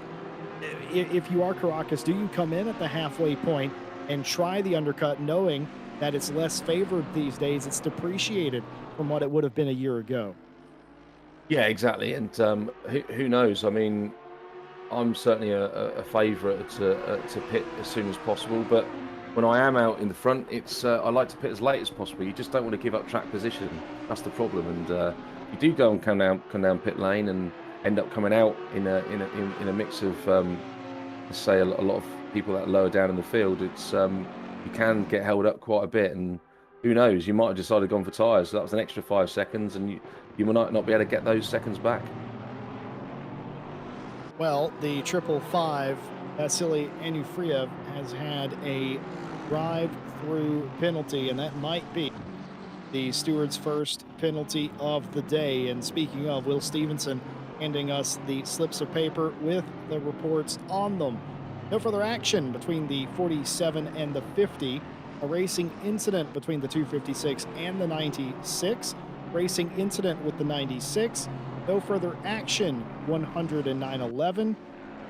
If you are Caracas, do you come in at the halfway point and try the undercut, knowing that it's less favored these days. It's depreciated from what it would have been a year ago. Yeah, exactly. And who knows? I mean, I'm certainly a favourite to pit as soon as possible, but when I am out in the front, it's I like to pit as late as possible. You just don't want to give up track position. That's the problem. And you do go and come down pit lane and end up coming out in a mix of let's say a lot of people that are lower down in the field. It's you can get held up quite a bit, and who knows? You might have decided gone for tyres. So that was an extra 5 seconds, and you might not be able to get those seconds back. Well, the 555 Vasily Anufriev has had a drive-through penalty, and that might be the steward's first penalty of the day. And speaking of, Will Stevenson handing us the slips of paper with the reports on them. No further action between the 47 and the 50. A racing incident between the 256 and the 96. Racing incident with the 96. No further action, 109.11.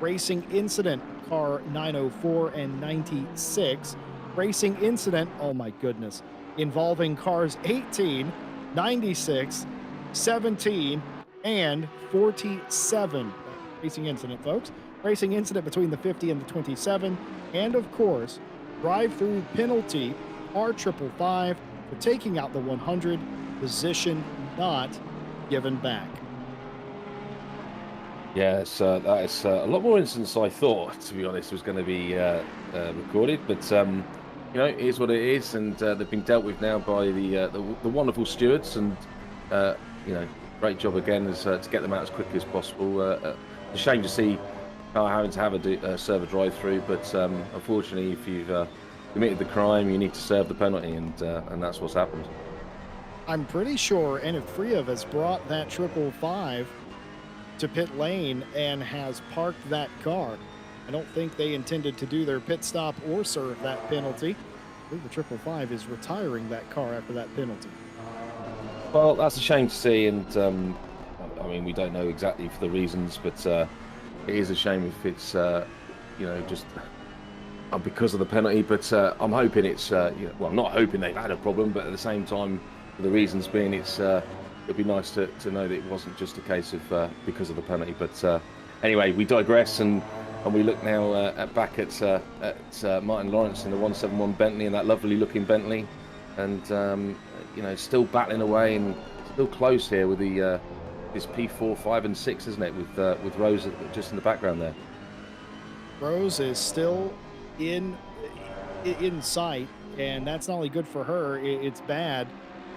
Racing incident, car 904 and 96. Racing incident, oh my goodness, involving cars 18, 96, 17, and 47. Racing incident, folks. Racing incident between the 50 and the 27. And of course, drive-through penalty, R555 for taking out the 100, position not given back. Yeah, that is a lot more incidents I thought, to be honest, was going to be recorded. But you know, it is what it is, and they've been dealt with now by the wonderful stewards, and you know, great job again is to get them out as quickly as possible. It's a shame to see having to have a serve a drive-through, but unfortunately, if you've committed the crime, you need to serve the penalty, and that's what's happened. I'm pretty sure Anufriev has brought that 555 to pit lane and has parked that car. I don't think they intended to do their pit stop or serve that penalty. I believe the 555 is retiring that car after that penalty. Well, that's a shame to see, and I mean, we don't know exactly for the reasons, but it is a shame if it's you know, just because of the penalty. But I'm hoping it's you know, well, I'm not hoping they've had a problem, but at the same time, for the reasons being, it'd be nice to know that it wasn't just a case of because of the penalty. But anyway, we digress, and we look now back at Martin Lawrence in the 171 Bentley, and that lovely looking Bentley, and you know, still battling away and still close here with the this P4, 5, and 6, isn't it? With Rose just in the background there. Rose is still in sight, and that's not only good for her, it's bad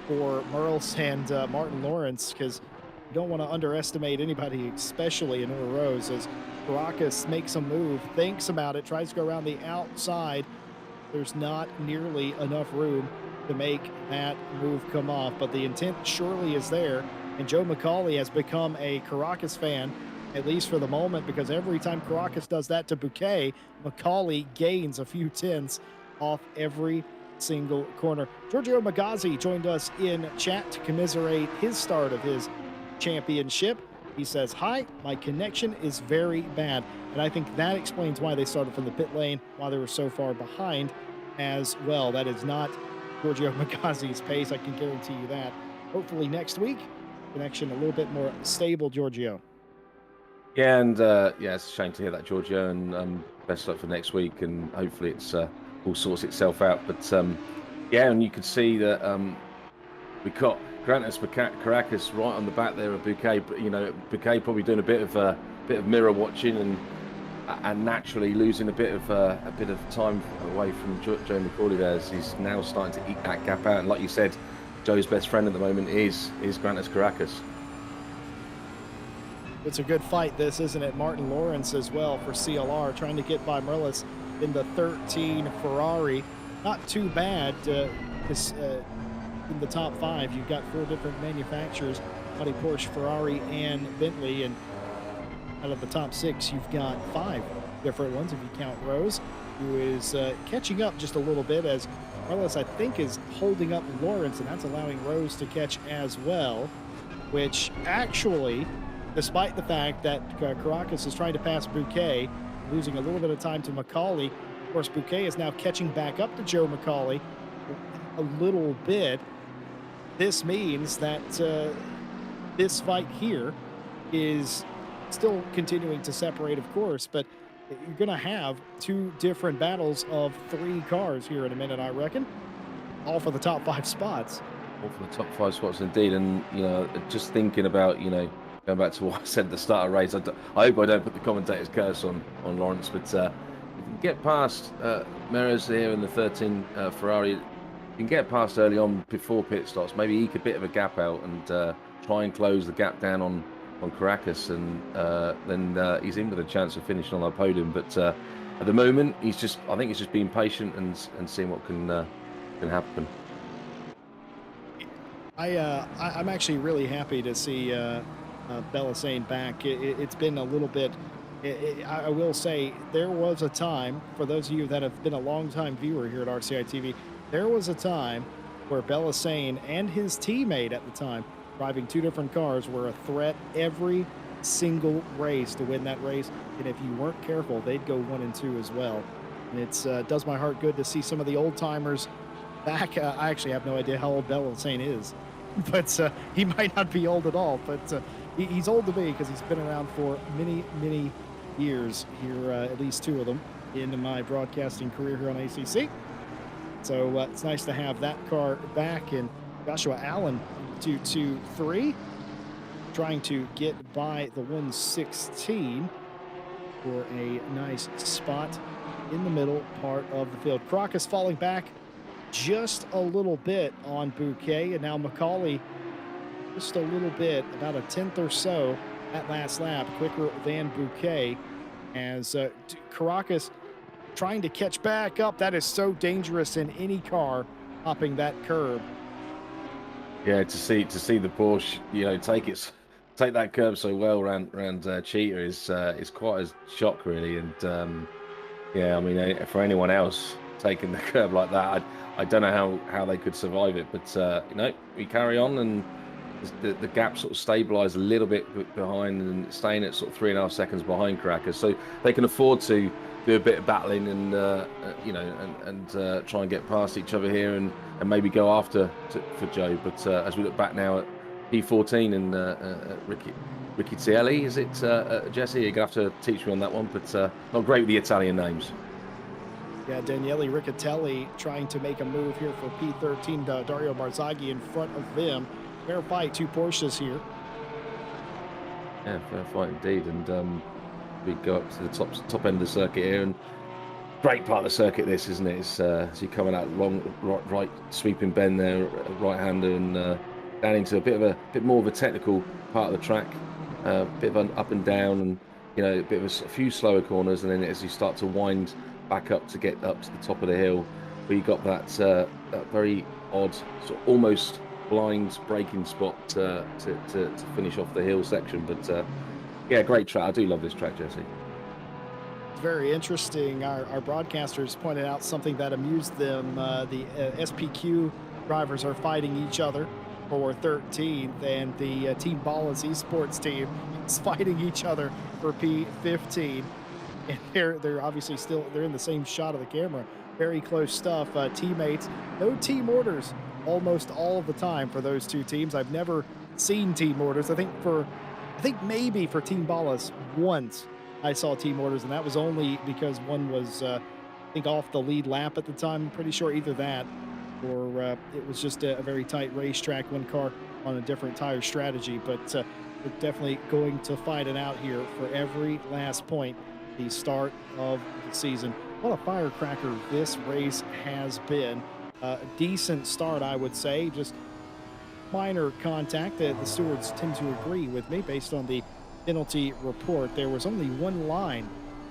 for Merles and Martin Lawrence, because you don't want to underestimate anybody, especially in Rose, as Caracas makes a move, thinks about it, tries to go around the outside. There's not nearly enough room to make that move come off, but the intent surely is there, and Joe McCauley has become a Caracas fan, at least for the moment, because every time Caracas does that to Bouquet, McCauley gains a few tenths off every single corner. Giorgio Magazzi joined us in chat to commiserate his start of his championship. He says, "Hi, my connection is very bad." And I think that explains why they started from the pit lane, why they were so far behind as well. That is not Giorgio Magazzi's pace, I can guarantee you that. Hopefully next week, connection a little bit more stable, Giorgio. Yeah, and yeah, it's a shame to hear that, Giorgio, and best luck for next week, and hopefully it's all sorts itself out. But yeah, and you could see that we got Grantis Caracas right on the back there of Bouquet, but you know, Bouquet probably doing a bit of mirror watching, and naturally losing a bit of time away from Joe McCauley there, as he's now starting to eat that gap out. And like you said, Joe's best friend at the moment is Grantis Caracas. It's a good fight, this, isn't it? Martin Lawrence as well for CLR, trying to get by Merlis in the 13 Ferrari. Not too bad. In the top 5, you've got 4 different manufacturers, Audi, Porsche, Ferrari, and Bentley. And out of the top 6, you've got 5 different ones, if you count Rose, who is catching up just a little bit, as Merlis, I think, is holding up Lawrence, and that's allowing Rose to catch as well, which actually, despite the fact that Caracas is trying to pass Bouquet, losing a little bit of time to McCauley. Of course, Bouquet is now catching back up to Joe McCauley. a little bit. This means that this fight here is still continuing to separate, of course, but you're going to have two different battles of three cars here in a minute, I reckon, all for the top five spots. All for the top five spots indeed. And, just thinking about, going back to what I said at the start of the race, I hope I don't put the commentator's curse on Lawrence, but if you can get past Meres here in the 13 Ferrari, you can get past early on before pit stops, maybe eke a bit of a gap out and try and close the gap down on Caracas, and then he's in with a chance of finishing on the podium. But at the moment, I think he's just being patient and seeing what can happen. I'm actually really happy to see Belisane back. It's been a little bit. I will say there was a time, for those of you that have been a long-time viewer here at RCI TV, there was a time where Belisane and his teammate at the time, driving two different cars, were a threat every single race to win that race. And if you weren't careful, they'd go 1 and 2 as well. And it's does my heart good to see some of the old timers back. I actually have no idea how old Belisane is, but he might not be old at all. But he's old to me because he's been around for many, many years here, at least 2 of them in my broadcasting career here on ACC. So it's nice to have that car back. And Joshua Allen 2-2-3, trying to get by the 116 for a nice spot in the middle part of the field. Caracas falling back just a little bit on Bouquet, and now Macaulay just a little bit, about a 10th or so at last lap, quicker than Bouquet, as Caracas trying to catch back up. That is so dangerous in any car hopping that curb. Yeah, to see the Porsche, take that curb so well around Cheetah is quite a shock, really. And yeah, I mean, for anyone else taking the curb like that, I don't know how they could survive it. But we carry on, and the gap sort of stabilised a little bit behind, and staying at sort of 3.5 seconds behind Caracas, so they can afford to do a bit of battling and try and get past each other here and maybe go after for Joe. But as we look back now at P14 and Riccitelli, is it Jesse? You're gonna have to teach me on that one, but not great with the Italian names. Yeah, Daniele Riccitelli trying to make a move here for P13. Dario Barzaghi in front of them. Fair fight, 2 Porsches here. Yeah, fair fight indeed. And we go up to the top end of the circuit here, and great part of the circuit this, isn't it? It's as you're coming out long right sweeping bend there, right-hander, and down into a bit more of a technical part of the track, a bit of an up and down, and a bit of a few slower corners, and then as you start to wind back up to get up to the top of the hill, where you got that very odd, sort of almost blind braking spot to finish off the hill section. But yeah, great track. I do love this track, Jesse. It's very interesting. Our broadcasters pointed out something that amused them. The SPQ drivers are fighting each other for 13th, and the Team Ballas esports team is fighting each other for P15. And they're obviously they're in the same shot of the camera. Very close stuff. Teammates, no team orders almost all of the time for those two teams. I've never seen team orders. I think maybe for Team Ballas once I saw team orders, and that was only because one was I think off the lead lap at the time. I'm pretty sure either that or it was just a very tight racetrack, one car on a different tire strategy. But they're definitely going to fight it out here for every last point. The start of the season. What a firecracker this race has been. A decent start, I would say. Just minor contact. The stewards tend to agree with me based on the penalty report. There was only one line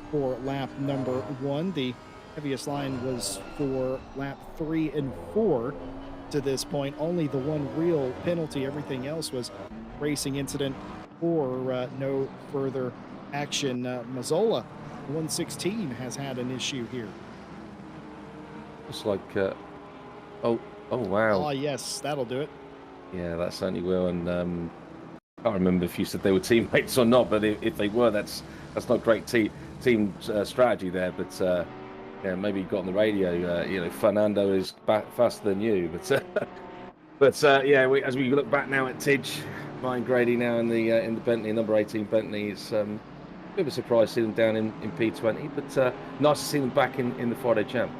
for lap number 1. The heaviest line was for lap 3 and 4 to this point. Only the one real penalty. Everything else was racing incident or no further action. Mazzola 116 has had an issue here. It's like oh wow. Oh yes, that'll do it. Yeah, that certainly will. And I can't remember if you said they were teammates or not, but if they were, that's not great team strategy there. But Yeah, maybe you got on the radio. Fernando is faster than you, but yeah, as we look back now at Tidge, Ryan Grady now in the Bentley, number 18 Bentley. It's a bit of a surprise seeing them down in P20, but nice to see them back in the Friday Champ.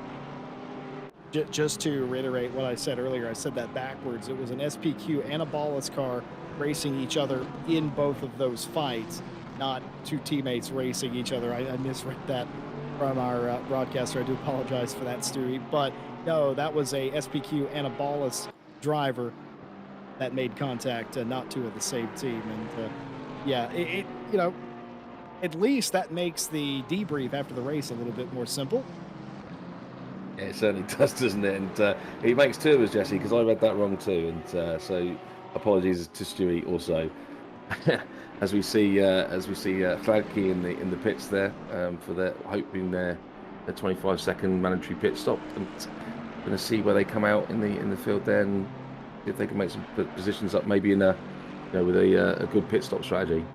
Just to reiterate what I said earlier, I said that backwards. It was an SPQ and a ballless car racing each other in both of those fights, not two teammates racing each other. I misread that from our broadcaster. I do apologize for that, Stewie. But no, that was a SPQ and a ballless driver that made contact, not two of the same team. And yeah, at least that makes the debrief after the race a little bit more simple. Yeah, it certainly does, doesn't it? And he makes two of us, Jesse, because I read that wrong too. And so apologies to Stewie also. as we see Fladke in the pits there for their hoping their 25-second mandatory pit stop, and going to see where they come out in the field there, and if they can make some positions up, maybe in with a good pit stop strategy.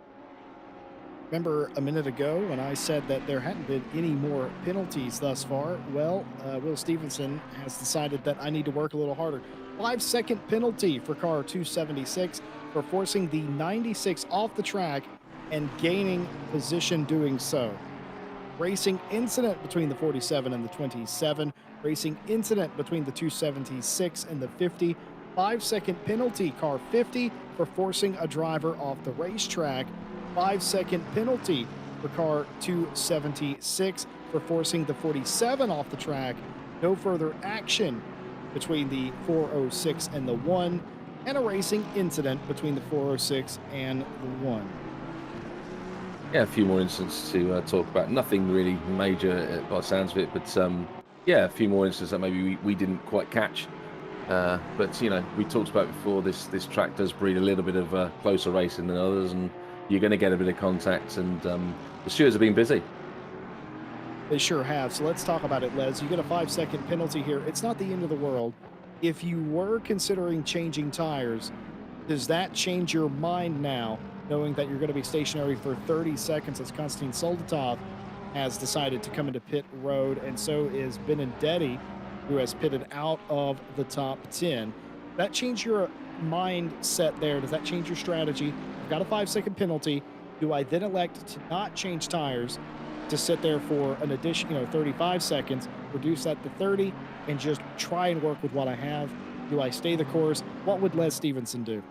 Remember a minute ago when I said that there hadn't been any more penalties thus far? Well, Will Stevenson has decided that I need to work a little harder. 5-second penalty for car 276 for forcing the 96 off the track and gaining position doing so. Racing incident between the 47 and the 27. Racing incident between the 276 and the 50. 5-second penalty, car 50, for forcing a driver off the racetrack. 5-second penalty for car 276 for forcing the 47 off the track. No further action between the 406 and the 1, and a racing incident between the 406 and the 1. Yeah, a few more incidents to talk about. Nothing really major by the sounds of it, but yeah, a few more incidents that maybe we didn't quite catch. But we talked about before, this track does breed a little bit of closer racing than others, and you're going to get a bit of contact, and the stewards have been busy. They sure have. So let's talk about it, Les. You get a 5-second penalty here. It's not the end of the world. If you were considering changing tires, does that change your mind now, knowing that you're going to be stationary for 30 seconds as Konstantin Soldatov has decided to come into pit road, and so is Benedetti, who has pitted out of the top 10. That change your mindset there? Does that change your strategy? I've got a 5-second penalty. Do I then elect to not change tires, to sit there for an additional 35 seconds, reduce that to 30, and just try and work with what I have? Do I stay the course? What would Les Stevenson do?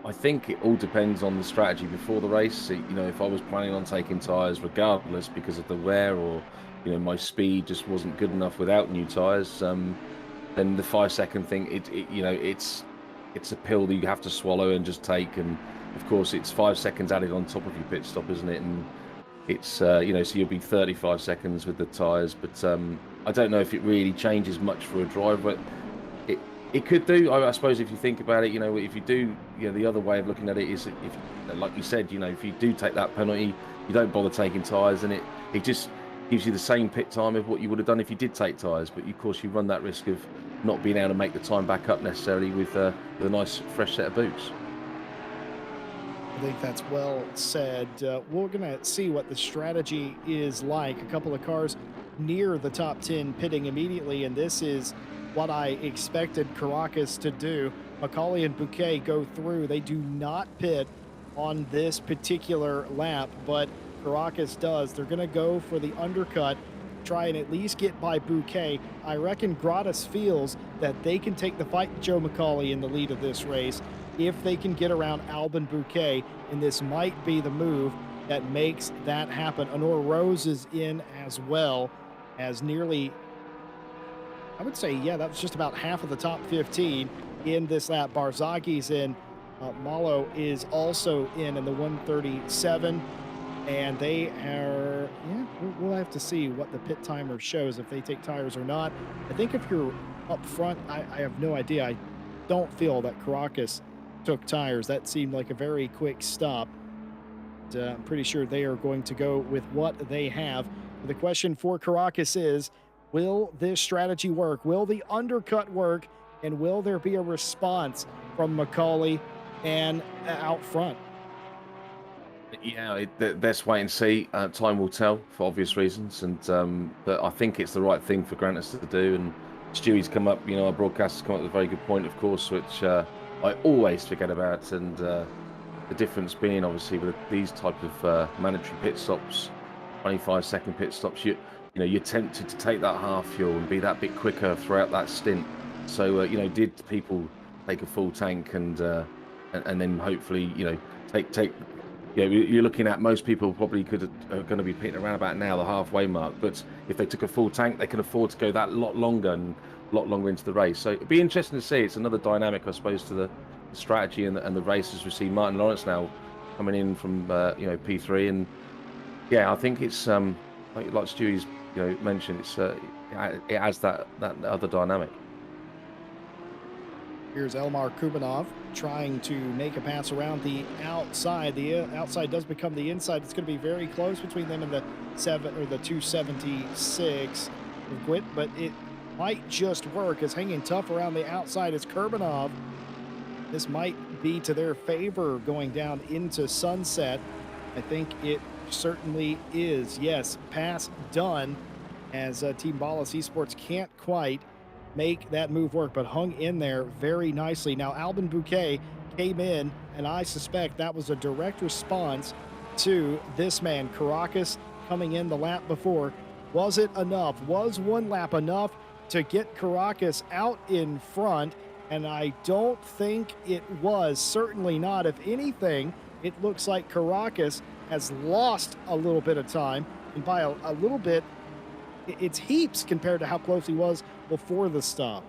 I think it all depends on the strategy before the race. If I was planning on taking tyres regardless because of the wear, or my speed just wasn't good enough without new tyres, then the 5-second thing, it's a pill that you have to swallow and just take. And of course, it's 5 seconds added on top of your pit stop, isn't it? And it's so you'll be 35 seconds with the tyres, but I don't know if it really changes much for a driver. It could do, I suppose, if you think about it. If you do, the other way of looking at it is, if, like you said, if you do take that penalty, you don't bother taking tyres, and it just gives you the same pit time of what you would have done if you did take tyres. But of course, you run that risk of not being able to make the time back up necessarily with a nice fresh set of boots. I think that's well said. We're going to see what the strategy is like. A couple of cars near the top 10 pitting immediately, and this is what I expected Caracas to do. Macaulay and Bouquet go through. They do not pit on this particular lap, but Caracas does. They're going to go for the undercut, try and at least get by Bouquet. I reckon Gratis feels that they can take the fight to Joe Macaulay in the lead of this race if they can get around Albin Bouquet, and this might be the move that makes that happen. Honor Rose is in as well, as nearly, I would say, yeah, that was just about half of the top 15 in this lap. Barzagi's in. Malo is also in the 137. And they are, yeah, we'll have to see what the pit timer shows, if they take tires or not. I think if you're up front, I have no idea. I don't feel that Caracas took tires. That seemed like a very quick stop. I'm pretty sure they are going to go with what they have. The question for Caracas is, will this strategy work? Will the undercut work? And will there be a response from Macaulay and out front? Yeah, let's wait and see. Time will tell for obvious reasons, and but I think it's the right thing for Grantis to do. And Stewie's come up, our broadcast has come up with a very good point, of course, which I always forget about. And the difference being, obviously, with these type of mandatory pit stops, 25-second pit stops, you're tempted to take that half fuel and be that bit quicker throughout that stint. So, did people take a full tank and then hopefully, take you're looking at most people probably are going to be pitting around about now the halfway mark. But if they took a full tank, they can afford to go that lot longer and a lot longer into the race. So it'd be interesting to see. It's another dynamic, I suppose, to the strategy and the races. We see Martin Lawrence now coming in from P3, and yeah, I think it's like Stewie's mentioned, it has that other dynamic. Here's Elmar Kubanov trying to make a pass around the outside. The outside does become the inside. It's going to be very close between them and the 276 of Gwit, but it might just work. As hanging tough around the outside is Kurbanov. This might be to their favor going down into sunset. I think it certainly is. Yes, pass done, as Team Ballas Esports can't quite make that move work, but hung in there very nicely. Now, Albin Bouquet came in, and I suspect that was a direct response to this man, Caracas, coming in the lap before. Was it enough? Was one lap enough to get Caracas out in front? And I don't think it was. Certainly not. If anything, it looks like Caracas has lost a little bit of time, and by a little bit, it's heaps compared to how close he was before the stop.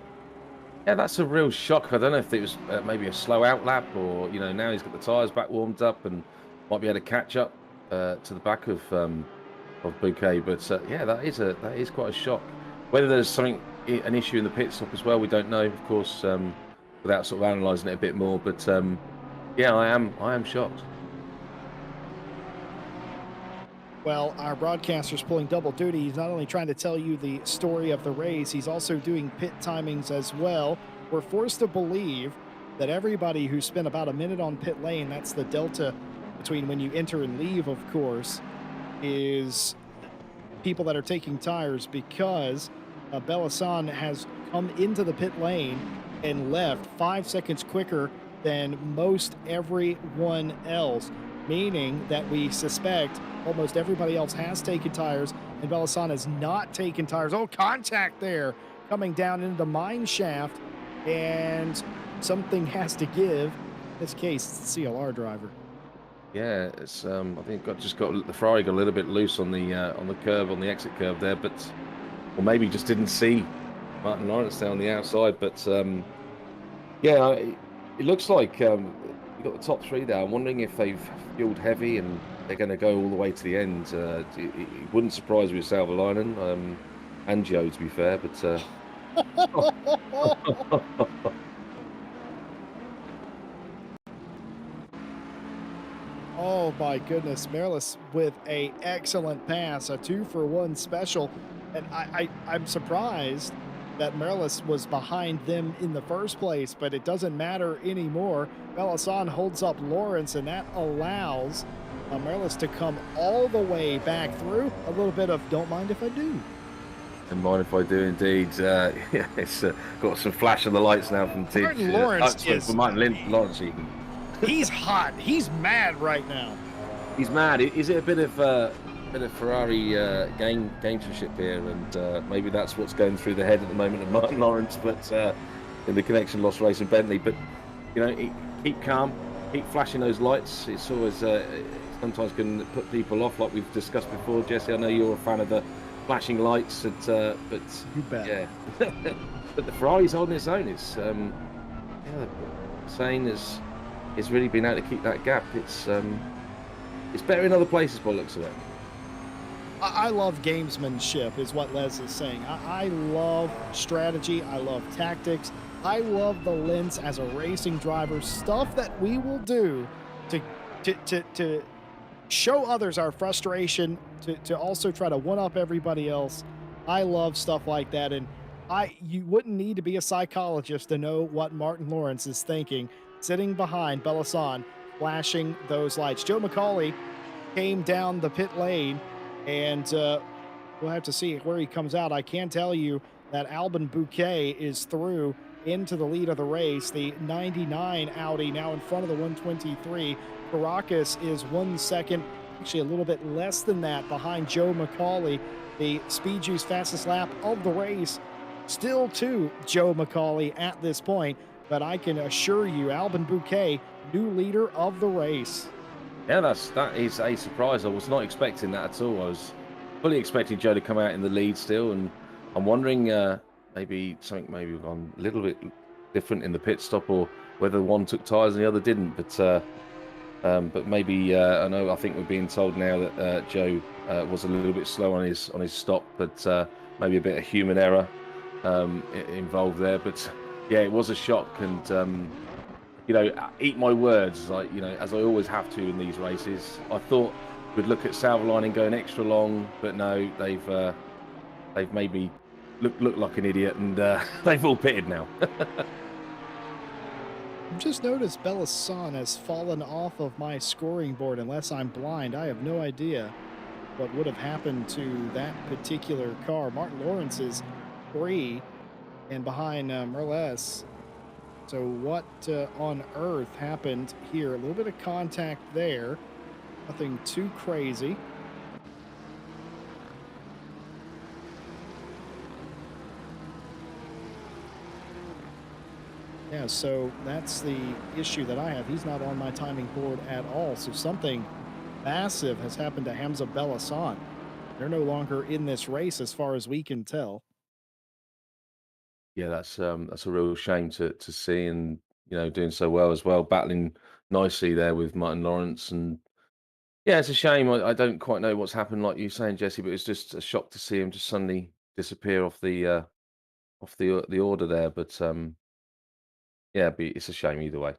Yeah, that's a real shock. I don't know if it was maybe a slow out lap, or now he's got the tyres back warmed up and might be able to catch up to the back of Bouquet. But yeah, that is quite a shock. Whether there's an issue in the pit stop as well, we don't know, of course, without sort of analysing it a bit more. But yeah, I am shocked. Well, our broadcaster's pulling double duty. He's not only trying to tell you the story of the race, he's also doing pit timings as well. We're forced to believe that everybody who spent about a minute on pit lane, that's the delta between when you enter and leave, of course, is people that are taking tires, because Bellasan has come into the pit lane and left 5 seconds quicker than most everyone else, meaning that we suspect almost everybody else has taken tires, and Bellasan has not taken tires. Oh, contact there coming down into the mine shaft, and something has to give. In this case, it's the CLR driver. Yeah, it's I think the Ferrari got a little bit loose on the curve, on the exit curve there, but or maybe just didn't see Martin Lawrence down on the outside. But yeah, it looks like you've got the top three there. I'm wondering if they've fueled heavy and they're going to go all the way to the end. It wouldn't surprise me with Salvalainen and Joe, to be fair, but Oh my goodness, Merlis with a excellent pass, a 2-for-1 special, and I'm surprised that Merlis was behind them in the first place, but it doesn't matter anymore. Bellasan holds up Lawrence, and that allows Merlis to come all the way back through. A little bit of don't mind if I do. Don't mind if I do, indeed. Yeah, it's got some flash of the lights now from Martin Lawrence Lawrence. He's hot. He's mad right now. He's mad. Is it a bit of Ferrari gamesmanship here, and maybe that's what's going through the head at the moment of Martin Lawrence, but in the connection lost race in Bentley. But keep calm, keep flashing those lights. It's always sometimes can put people off, like we've discussed before. Jesse, I know you're a fan of the flashing lights, but you bet. Yeah, but the Ferrari's holding its own. It's saying is really been able to keep that gap. It's better in other places by the looks of it. I love gamesmanship, is what Les is saying. I love strategy. I love tactics. I love the lens as a racing driver, stuff that we will do to show others our frustration, to also try to one-up everybody else. I love stuff like that, and you wouldn't need to be a psychologist to know what Martin Lawrence is thinking, sitting behind Bellasan, flashing those lights. Joe McCauley came down the pit lane, and we'll have to see where he comes out. I can tell you that Albin Bouquet is through into the lead of the race. The 99 Audi now in front of the 123. Caracas is 1 second, actually a little bit less than that, behind Joe McCauley, the Speed Juice fastest lap of the race. Still to Joe McCauley at this point, but I can assure you, Albin Bouquet, new leader of the race. Yeah, that is a surprise. I was not expecting that at all. I was fully expecting Joe to come out in the lead still, and I'm wondering maybe something maybe gone a little bit different in the pit stop, or whether one took tyres and the other didn't. But maybe I think we're being told now that Joe was a little bit slow on his stop, but maybe a bit of human error involved there. But yeah, it was a shock, and eat my words, as I always have to in these races. I thought we'd look at Salvoline going extra long, but no, they've made me look like an idiot, and they've all pitted now. I've just noticed Bellasan has fallen off of my scoring board. Unless I'm blind, I have no idea what would have happened to that particular car. Martin Lawrence is 3 and behind Merles. So what on earth happened here? A little bit of contact there. Nothing too crazy. Yeah, so that's the issue that I have. He's not on my timing board at all. So something massive has happened to Hamza Bellasan. They're no longer in this race as far as we can tell. Yeah, that's a real shame to see, and doing so well as well, battling nicely there with Martin Lawrence, and yeah, it's a shame. I don't quite know what's happened, like you saying, Jesse, but it's just a shock to see him just suddenly disappear off the order there. But yeah, it's a shame either way.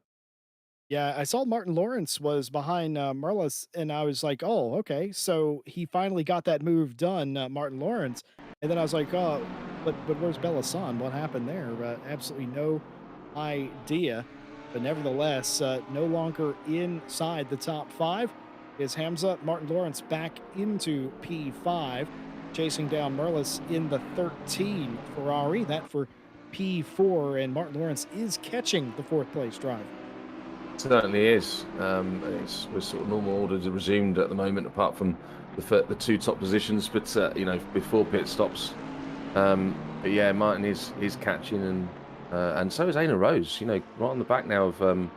Yeah, I saw Martin Lawrence was behind Merlis, and I was like, oh, okay. So he finally got that move done, Martin Lawrence. And then I was like, oh, but where's Bellasan? What happened there? Absolutely no idea. But nevertheless, no longer inside the top 5 is Hamza. Martin Lawrence back into P5, chasing down Merlis in the 13 Ferrari. That for P4, and Martin Lawrence is catching the 4th place drive. Certainly is. We're sort of normal orders are resumed at the moment, apart from the 2 top positions. But before pit stops. But yeah, Martin is catching, and so is Aina Rose. Right on the back now of, or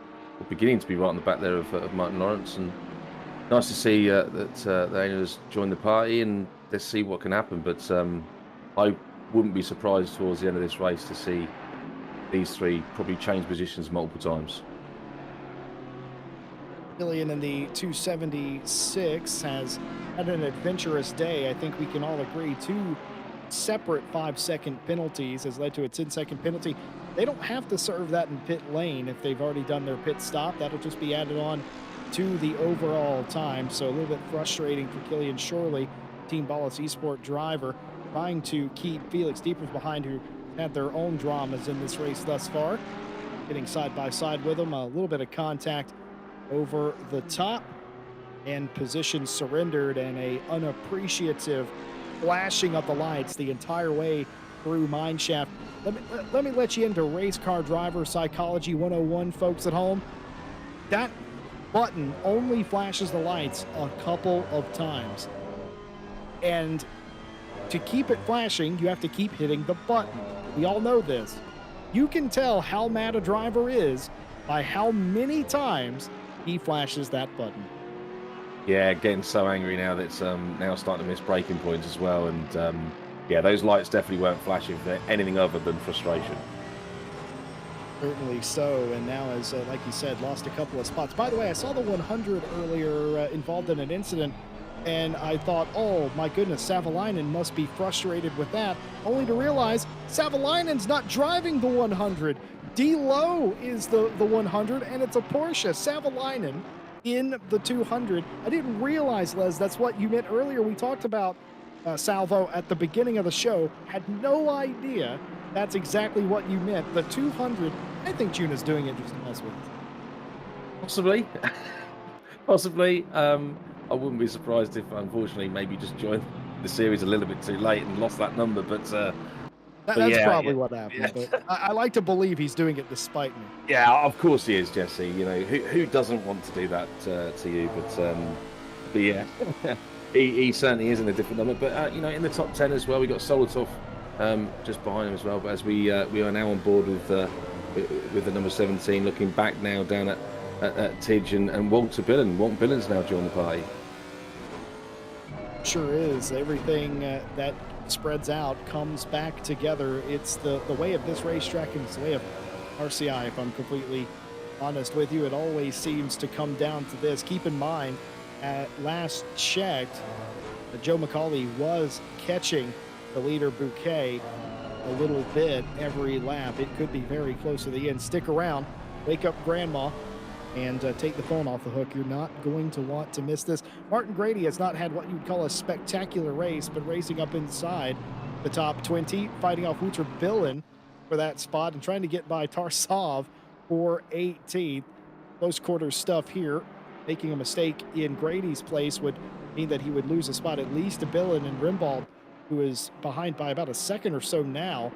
beginning to be right on the back there of Martin Lawrence. And nice to see that Aina has joined the party, and let's see what can happen. But I wouldn't be surprised towards the end of this race to see these 3 probably change positions multiple times. Killian in the 276 has had an adventurous day. I think we can all agree 2 separate 5-second penalties has led to a 10-second penalty. They don't have to serve that in pit lane if they've already done their pit stop. That'll just be added on to the overall time. So a little bit frustrating for Killian Shorley, Team Ballas Esport driver, trying to keep Felix Deepers behind, who had their own dramas in this race thus far. Getting side by side with them, a little bit of contact over the top, and position surrendered, and a unappreciative flashing of the lights the entire way through mineshaft. Let me let you into race car driver psychology 101, folks at home. That button only flashes the lights a couple of times, and to keep it flashing, you have to keep hitting the button. We all know this. You can tell how mad a driver is by how many times he flashes that button. Yeah, getting so angry now that it's now starting to miss braking points as well. And yeah, those lights definitely weren't flashing for anything other than frustration. Certainly so. And now, as like you said, lost a couple of spots. By the way, I saw the 100 earlier involved in an incident, and I thought, oh my goodness, Savalainen must be frustrated with that, only to realize Savalainen's not driving the 100. D-Low is the 100, and it's a Porsche. Savalainen in the 200. I didn't realize, Les, that's what you meant earlier. We talked about Salvo at the beginning of the show. Had no idea that's exactly what you meant. The 200, I think Juna's doing it just to mess with us. Possibly. Possibly. I wouldn't be surprised if, unfortunately, maybe just joined the series a little bit too late and lost that number. But That's yeah, probably yeah, what yeah. happened, but I like to believe he's doing it despite me. Yeah, of course he is, Jesse. You know, who doesn't want to do that to you? But yeah, he certainly is in a different number. But you know, in the top 10 as well, we got Solotov just behind him as well. But as we are now on board with the number 17, looking back now down at Tidge and Walter Billen. Walter Billen's now joined the party. Sure is. Everything that spreads out comes back together. It's the way of this racetrack, and it's the way of RCI, if I'm completely honest with you. It always seems to come down to this. Keep in mind, at last checked, Joe McCauley was catching the leader Bouquet a little bit every lap. It could be very close to the end. Stick around, wake up grandma, and take the phone off the hook. You're not going to want to miss this. Martin Grady has not had what you'd call a spectacular race, but racing up inside the top 20, fighting off Wouter Billen for that spot and trying to get by Tarsov for 18th. Close quarters stuff here. Making a mistake in Grady's place would mean that he would lose a spot at least to Billen, and Rimbaud, who is behind by about a second or so now,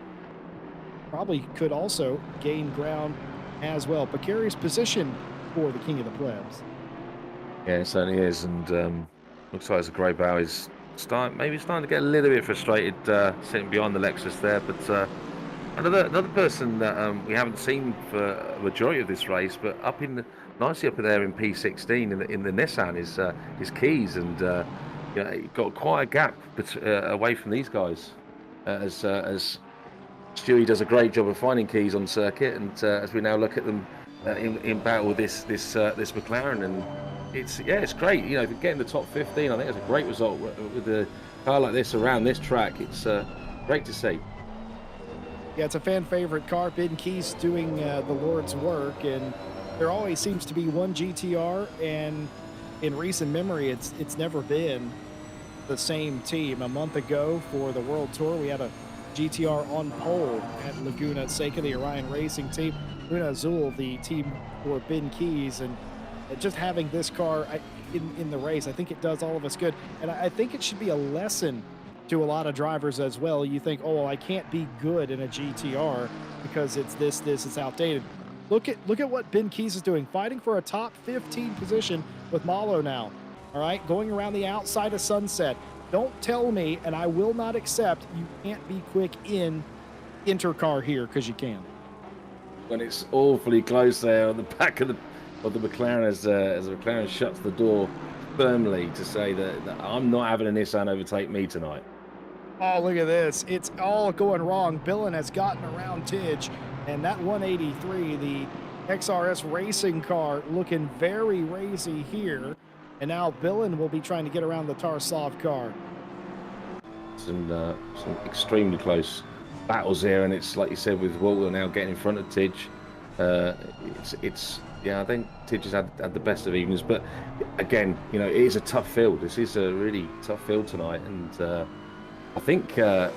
probably could also gain ground as well. Precarious position for the king of the plebs. Yeah, it certainly is, and looks like as Grey Bow is maybe starting to get a little bit frustrated sitting behind the Lexus there. But another person that we haven't seen for a majority of this race, but nicely up there in P16 in the Nissan is Keys, and you know, got quite a gap away from these guys as Stewie does a great job of finding Keys on circuit, and as we now look at them in battle with this McLaren, and it's great. You know, to get in the top 15, I think it's a great result with a car like this around this track. It's great to see. Yeah, it's a fan favorite car. Ben Keys doing the Lord's work, and there always seems to be one GTR, and in recent memory, it's never been the same team. A month ago for the World Tour, we had a GTR on pole at Laguna Seca, the Orion Racing team. Luna Azul, the team for Ben Keys, and just having this car in the race, I think it does all of us good. And I think it should be a lesson to a lot of drivers as well. You think, oh, well, I can't be good in a GTR because it's it's outdated. Look at what Ben Keys is doing, fighting for a top 15 position with Malo now. All right, going around the outside of Sunset. Don't tell me, and I will not accept, you can't be quick in Intercar here, because you can. When it's awfully close there on the back of the McLaren as the McLaren shuts the door firmly to say that I'm not having a Nissan overtake me tonight. Oh, look at this. It's all going wrong. Billen has gotten around Tidge, and that 183, the XRS racing car, looking very racy here. And now Billen will be trying to get around the Tarsov car. Some extremely close battles here, and it's like you said with Walter now getting in front of Tidge. Yeah, I think Tidge has had the best of evenings, but again, you know, it is a tough field. This is a really tough field tonight, and I think I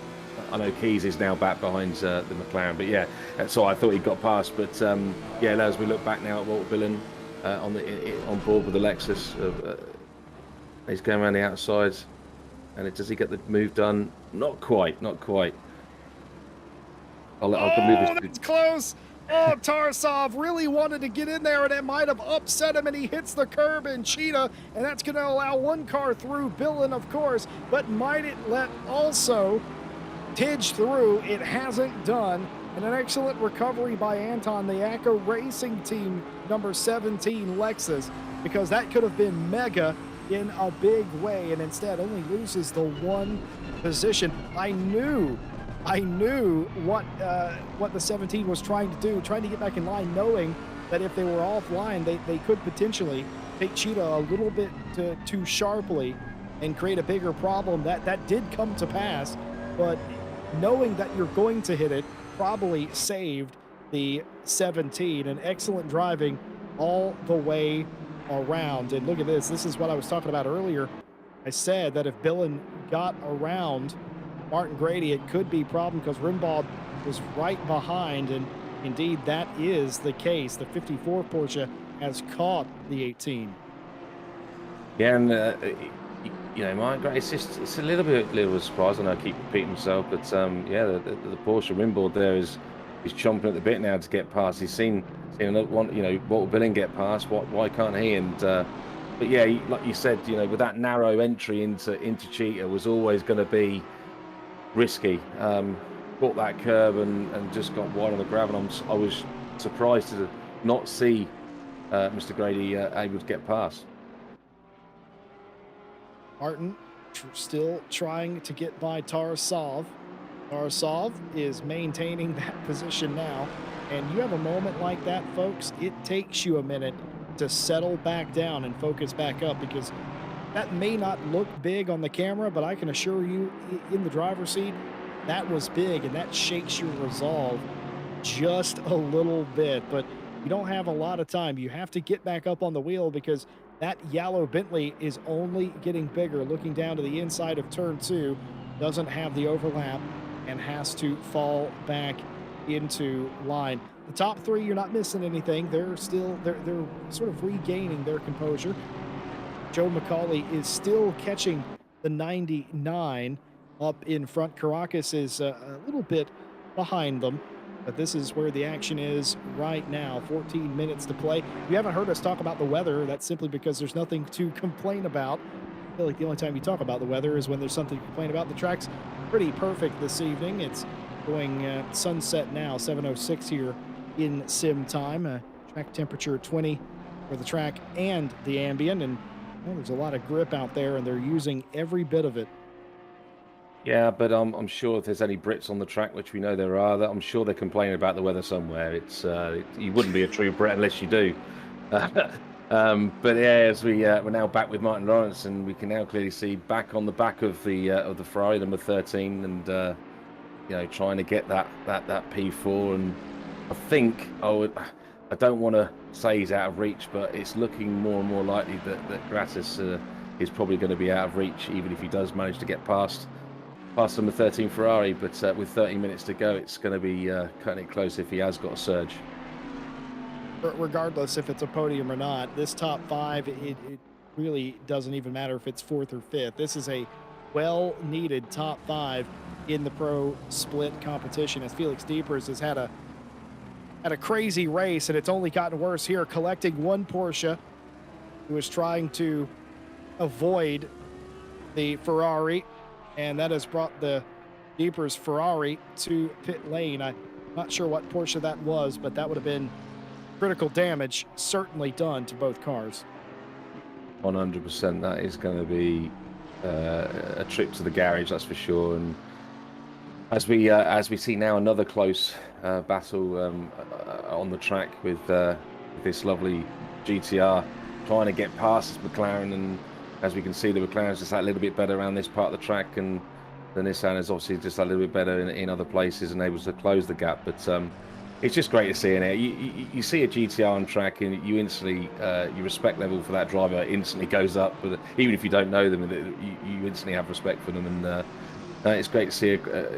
know Keys is now back behind the McLaren, but yeah, so I thought he got past, but yeah, as we look back now at Walter Billen on board with the Lexus, he's going around the outside, and does he get the move done? Not quite. I'll move this. That's close. Oh, Tarsov really wanted to get in there, and it might have upset him, and he hits the curb in Cheetah, and that's going to allow one car through, Billen, of course, but might it let also Tidge through? It hasn't done, and an excellent recovery by Anton, the ACO Racing Team number 17 Lexus, because that could have been mega in a big way, and instead only loses the one position. I knew what the 17 was trying to do, trying to get back in line, knowing that if they were offline, they could potentially take Cheetah a little bit too sharply and create a bigger problem. That did come to pass, but knowing that you're going to hit it probably saved the 17. And excellent driving all the way around. And look at this. This is what I was talking about earlier. I said that if Billen got around Martin Grady, it could be a problem because Rimbaud was right behind, and indeed that is the case. The 54 Porsche has caught the 18. Yeah, and you know, it's just it's a little bit of a surprise. I know I keep repeating myself, but yeah, the Porsche Rimboard there is chomping at the bit now to get past. He's seen another one, you know, Walter Billing get past. Why can't he? And but yeah, like you said, you know, with that narrow entry into Cheetah was always going to be risky. Caught that curb and just got wide on the gravel. I was surprised to not see Mr. Grady able to get past. Martin still trying to get by Tarasov. Tarasov is maintaining that position now. And you have a moment like that, folks, it takes you a minute to settle back down and focus back up, because that may not look big on the camera, but I can assure you in the driver's seat, that was big, and that shakes your resolve just a little bit. But you don't have a lot of time. You have to get back up on the wheel, because that yellow Bentley is only getting bigger. Looking down to the inside of turn 2, doesn't have the overlap and has to fall back into line. The top 3, you're not missing anything. They're still they're sort of regaining their composure. Joe McCauley is still catching the 99 up in front. Caracas is a little bit behind them, but this is where the action is right now. 14 minutes to play. You haven't heard us talk about the weather. That's simply because there's nothing to complain about. I feel like the only time you talk about the weather is when there's something to complain about. The track's pretty perfect this evening. It's going sunset now, 7:06 here in sim time. Track temperature 20 for the track and the ambient, and well, there's a lot of grip out there, and they're using every bit of it. Yeah, but I'm sure if there's any Brits on the track, which we know there are, that I'm sure they're complaining about the weather somewhere. You wouldn't be a true Brit unless you do. But yeah, as we're now back with Martin Lawrence, and we can now clearly see back on the back of the Ferrari number 13, and you know, trying to get that P4. And I don't want to say he's out of reach, but it's looking more and more likely that Gratis is probably going to be out of reach, even if he does manage to get past number 13 Ferrari. But with 30 minutes to go, it's going to be cutting it close if he has got a surge. Regardless if it's a podium or not, this top 5, it really doesn't even matter if it's 4th or 5th. This is a well-needed top 5 in the pro split competition, as Felix Diepers has had a crazy race, and it's only gotten worse here, collecting one Porsche who is trying to avoid the Ferrari, and that has brought the Diepers Ferrari to pit lane. I'm not sure what Porsche that was, but that would have been critical damage certainly done to both cars. 100%. That is going to be a trip to the garage, that's for sure. And as we see now, another close battle on the track with this lovely GTR trying to get past this McLaren. And as we can see, the McLaren's just a little bit better around this part of the track, and the Nissan is obviously just a little bit better in other places and able to close the gap. But it's just great to see in it. You see a GTR on track, and you instantly your respect level for that driver instantly goes up. But even if you don't know them, you instantly have respect for them. And it's great to see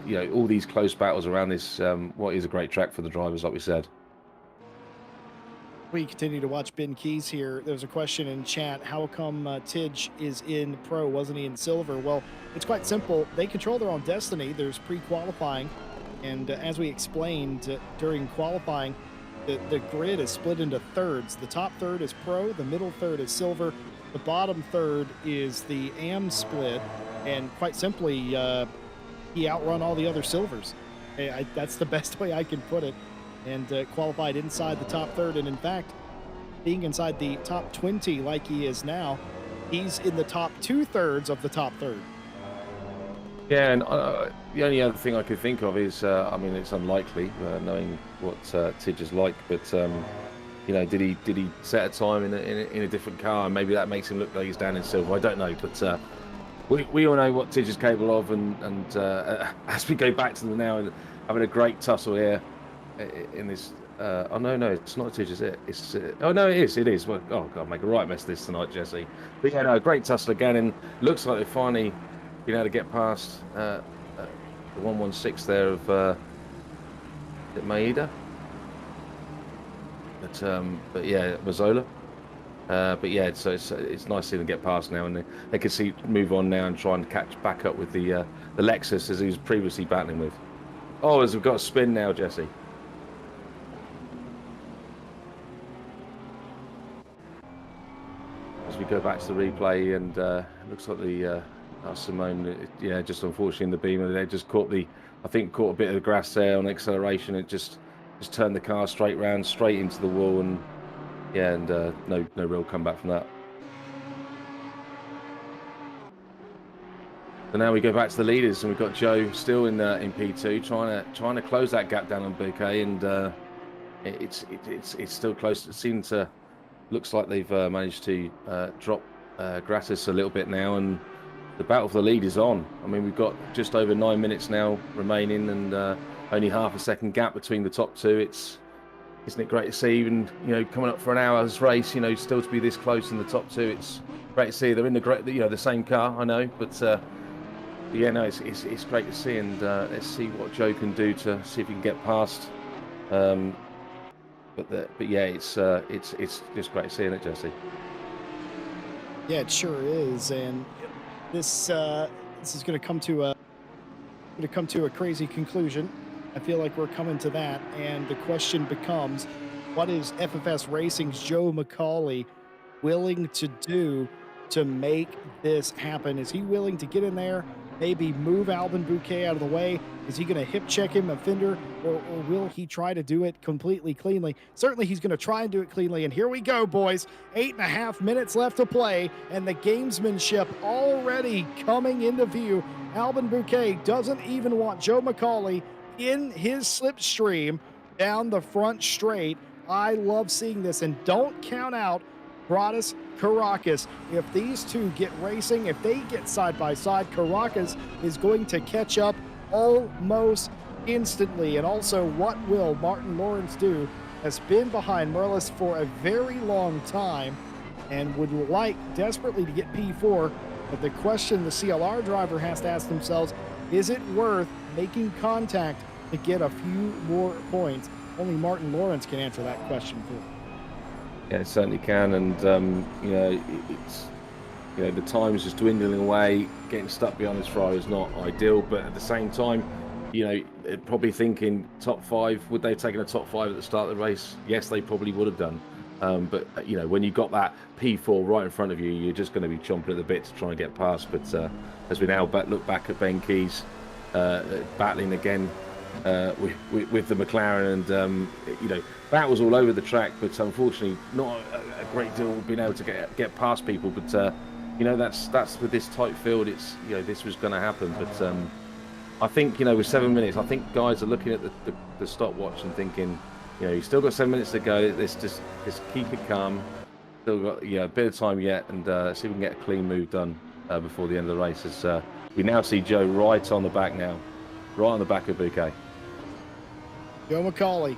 you know, all these close battles around this what is a great track for the drivers, like we said. We continue to watch Ben Keys here. There's a question in chat. How come Tidge is in pro? Wasn't he in silver? Well, it's quite simple. They control their own destiny. There's pre-qualifying. And as we explained during qualifying, the grid is split into thirds. The top third is pro. The middle third is silver. The bottom third is the AM split. And quite simply, he outrun all the other silvers. That's the best way I can put it. And qualified inside the top third. And in fact, being inside the top 20 like he is now, he's in the top 2/3 of the top third. Yeah, and the only other thing I could think of is, I mean, it's unlikely knowing what Tidge is like, but you know, did he set a time in a different car, and maybe that makes him look like he's down in silver? I don't know, but we all know what Tidge is capable of, and as we go back to them now and having a great tussle here in this. Oh no, it's not Tidge, is it? It's oh no, it is. Well, oh god, make a right mess of this tonight, Jesse. But yeah, no, great tussle again, and looks like they finally been able to get past the 116 there of is it Maeda, but yeah, Mazzola. But yeah, so it's nice seeing them get past now, and they can see move on now and try and catch back up with the Lexus as he was previously battling with. Oh, as we've got a spin now, Jesse. As we go back to the replay, and it looks like the Simone, yeah, just unfortunately in the beamer, they just caught I think caught a bit of the grass there on acceleration. It just turned the car straight round, straight into the wall, and yeah, and no real comeback from that. So now we go back to the leaders, and we've got Joe still in P2, trying to close that gap down on Bouquet, and it's still close. It seems to looks like they've managed to drop Gratis a little bit now, and the battle for the lead is on. I mean, we've got just over 9 minutes now remaining, and only half a second gap between the top two. Isn't it great to see, even coming up for an hour's race, still to be this close in the top two. It's great to see. They're in the same car, I know, but yeah, no, it's great to see, and let's see what Joe can do to see if he can get past. But yeah, it's just great to see, isn't it, Jesse? Yeah, it sure is, and this is going to come to a crazy conclusion. I feel like we're coming to that, and the question becomes, what is FFS Racing's Joe McCauley willing to do to make this happen? Is he willing to get in there, maybe move Albin Bouquet out of the way? Is he going to hip check him, a fender, or will he try to do it completely cleanly? Certainly he's going to try and do it cleanly, and here we go, boys. 8.5 minutes left to play, and the gamesmanship already coming into view. Albin Bouquet doesn't even want Joe McCauley in his slipstream down the front straight. I love seeing this, and don't count out Gratis Caracas. If these two get racing, if they get side by side, Caracas is going to catch up almost instantly. And also, what will Martin Lawrence do? Has been behind Merlis for a very long time and would like desperately to get P4. But the question the CLR driver has to ask themselves, is it worth making contact to get a few more points? Only Martin Lawrence can answer that question for. Yeah, it certainly can, and it's the time's just dwindling away. Getting stuck behind this Ferrari is not ideal, but at the same time, probably thinking top five. Would they have taken a top five at the start of the race? Yes, they probably would have done. But when you got that P4 right in front of you, you're just going to be chomping at the bit to try and get past. But as we now look back at Ben Keys battling again with the McLaren, and battles all over the track, but unfortunately not a great deal being able to get past people. But that's with this tight field, it's this was going to happen. But I think with 7 minutes, I think guys are looking at the stopwatch and thinking, you've still got 7 minutes to go. Let's just keep it calm. Still got a bit of time yet, and see if we can get a clean move done before the end of the race. As we now see Joe right on the back now, right on the back of Bouquet. Joe McCauley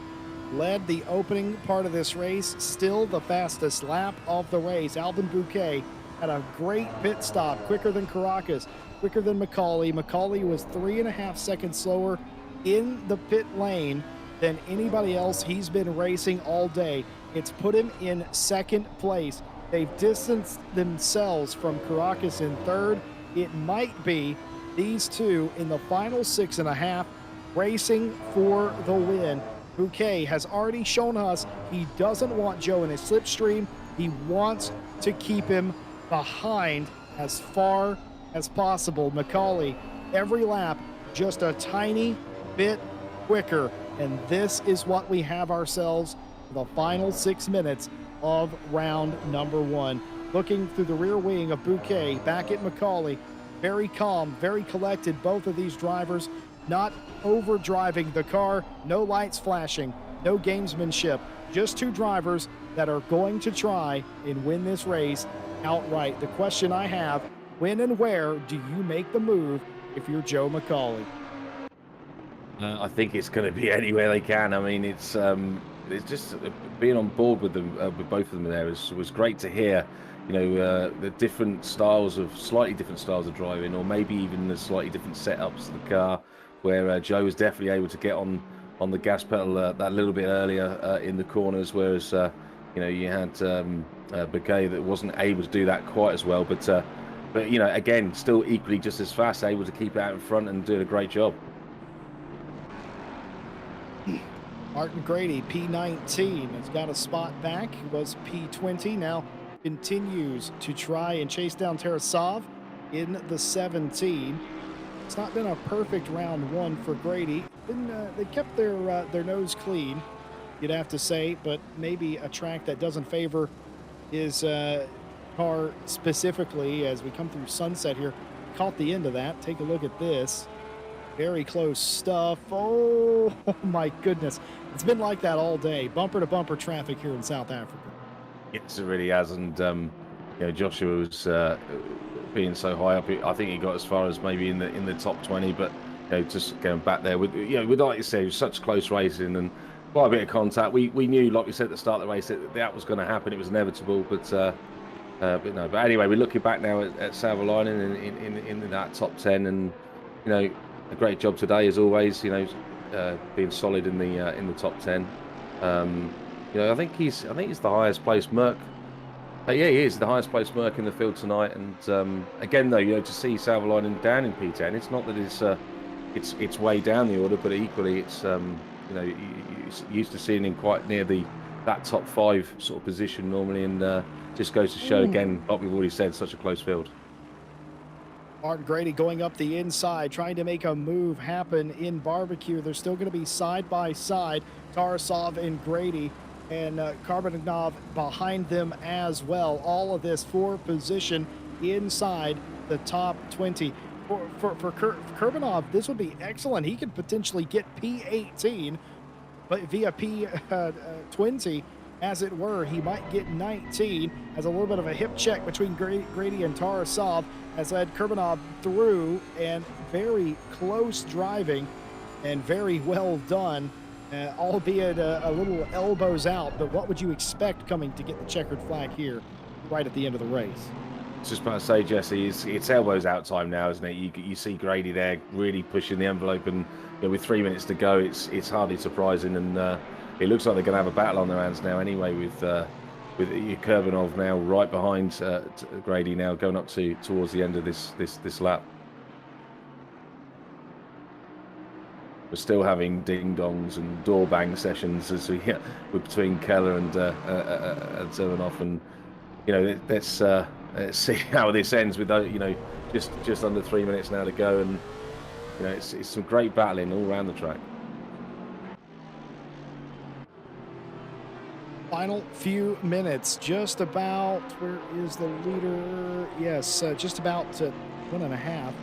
led the opening part of this race, still the fastest lap of the race. Albin Bouquet had a great pit stop, quicker than Caracas, quicker than McCauley. McCauley was 3.5 seconds slower in the pit lane than anybody else he's been racing all day. It's put him in second place. They've distanced themselves from Caracas in third. It might be these two in the final 6.5 racing for the win. Bouquet has already shown us he doesn't want Joe in his slipstream. He wants to keep him behind as far as possible. McCauley, every lap, just a tiny bit quicker. And this is what we have ourselves for the final 6 minutes of round number 1. Looking through the rear wing of Bouquet, back at McCauley, very calm, very collected, both of these drivers, not overdriving the car, no lights flashing, no gamesmanship, just two drivers that are going to try and win this race outright. The question I have, when and where do you make the move if you're Joe McCauley? I think it's going to be anywhere they can. I mean, it's just being on board with them, with both of them there was great to hear. The different styles slightly different styles of driving, or maybe even the slightly different setups of the car, where Joe was definitely able to get on the gas pedal that little bit earlier in the corners, whereas You know, you had Bouquet that wasn't able to do that quite as well, but you know, again, still equally just as fast, able to keep it out in front and doing a great job. Martin Grady, P19, has got a spot back. He was P20, now continues to try and chase down Tarasov in the 17. It's not been a perfect round one for Grady. They kept their nose clean, you'd have to say, but maybe a track that doesn't favor his car specifically as we come through Sunset here. Caught the end of that. Take a look at this. Very close stuff. Oh, my goodness. It's been like that all day. Bumper to bumper traffic here in South Africa. Yes, it really has. And, you know, Joshua was being so high up. I think he got as far as maybe in the top 20, but, you know, just going back there with, you know, with, like you said, it was such close racing and quite a bit of contact. We knew, like we said at the start of the race, that was going to happen. It was inevitable, but no. But anyway, we're looking back now at Savalainen in that top 10, and, you know, a great job today as always. You know, being solid in the top 10. You know, I think he's the highest placed Merc. Yeah, he is the highest placed Merc in the field tonight. And again, though, you know, to see Savalainen down in P10, it's not that it's way down the order, but equally it's you know, you're used to seeing him quite near that top 5 sort of position normally, and just goes to show again, like we've already said, such a close field. Martin Grady going up the inside, trying to make a move happen in barbecue. They're still going to be side by side, Tarasov and Grady, and Karbanov behind them as well. All of this for position inside the top 20. For Kurbanov, this would be excellent. He could potentially get P18, but via P20, as it were. He might get 19, as a little bit of a hip check between Grady and Tarasov has led Kurbanov through, and very close driving and very well done, albeit a little elbows out. But what would you expect coming to get the checkered flag here right at the end of the race? Just about to say, Jesse, it's elbows out time now, isn't it? You see Grady there really pushing the envelope, and, you know, with 3 minutes to go, it's hardly surprising, and it looks like they're going to have a battle on their hands now anyway, with Kurbanov now right behind Grady now, going up towards the end of this lap. We're still having ding dongs and door bang sessions as we're between Keller and Zermanov, and, you know, let's see how this ends with, you know, just under 3 minutes now to go, and, you know, it's some great battling all around the track. Final few minutes, just about, where is the leader? Yes, just about 1.5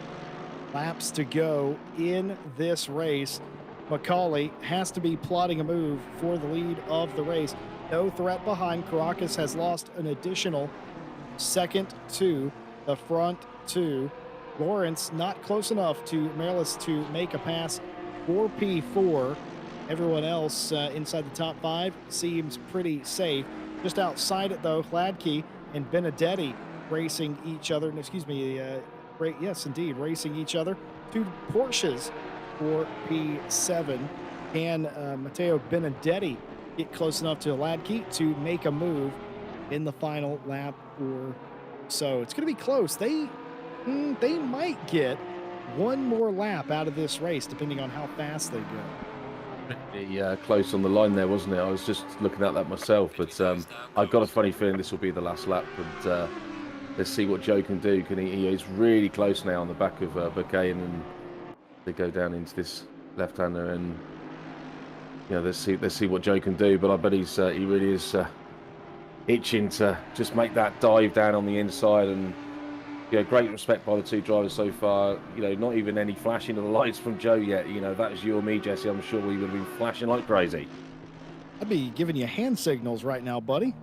laps to go in this race. Macaulay has to be plotting a move for the lead of the race. No threat behind. Caracas has lost an additional second to the front two. Lawrence not close enough to Marilis to make a pass for P4. Everyone else inside the top 5 seems pretty safe. Just outside it, though, Hladky and Benedetti racing each other. Excuse me, yes, indeed, racing each other. 2 Porsches for P7. Can Matteo Benedetti get close enough to Hladky to make a move in the final lap or so? It's going to be close. They might get one more lap out of this race, depending on how fast they go. Yeah, close on the line there, wasn't it? I was just looking at that myself, but I've got a funny feeling this will be the last lap, and let's see what Joe can do. He's really close now on the back of Bouquet, and they go down into this left-hander, and, you know, let's see what Joe can do. But I bet he really is itching to just make that dive down on the inside, and, you know, great respect by the 2 drivers so far. You know, not even any flashing of the lights from Joe yet. You know, if that was you or me, Jesse, I'm sure we would have been flashing like crazy. I'd be giving you hand signals right now, buddy.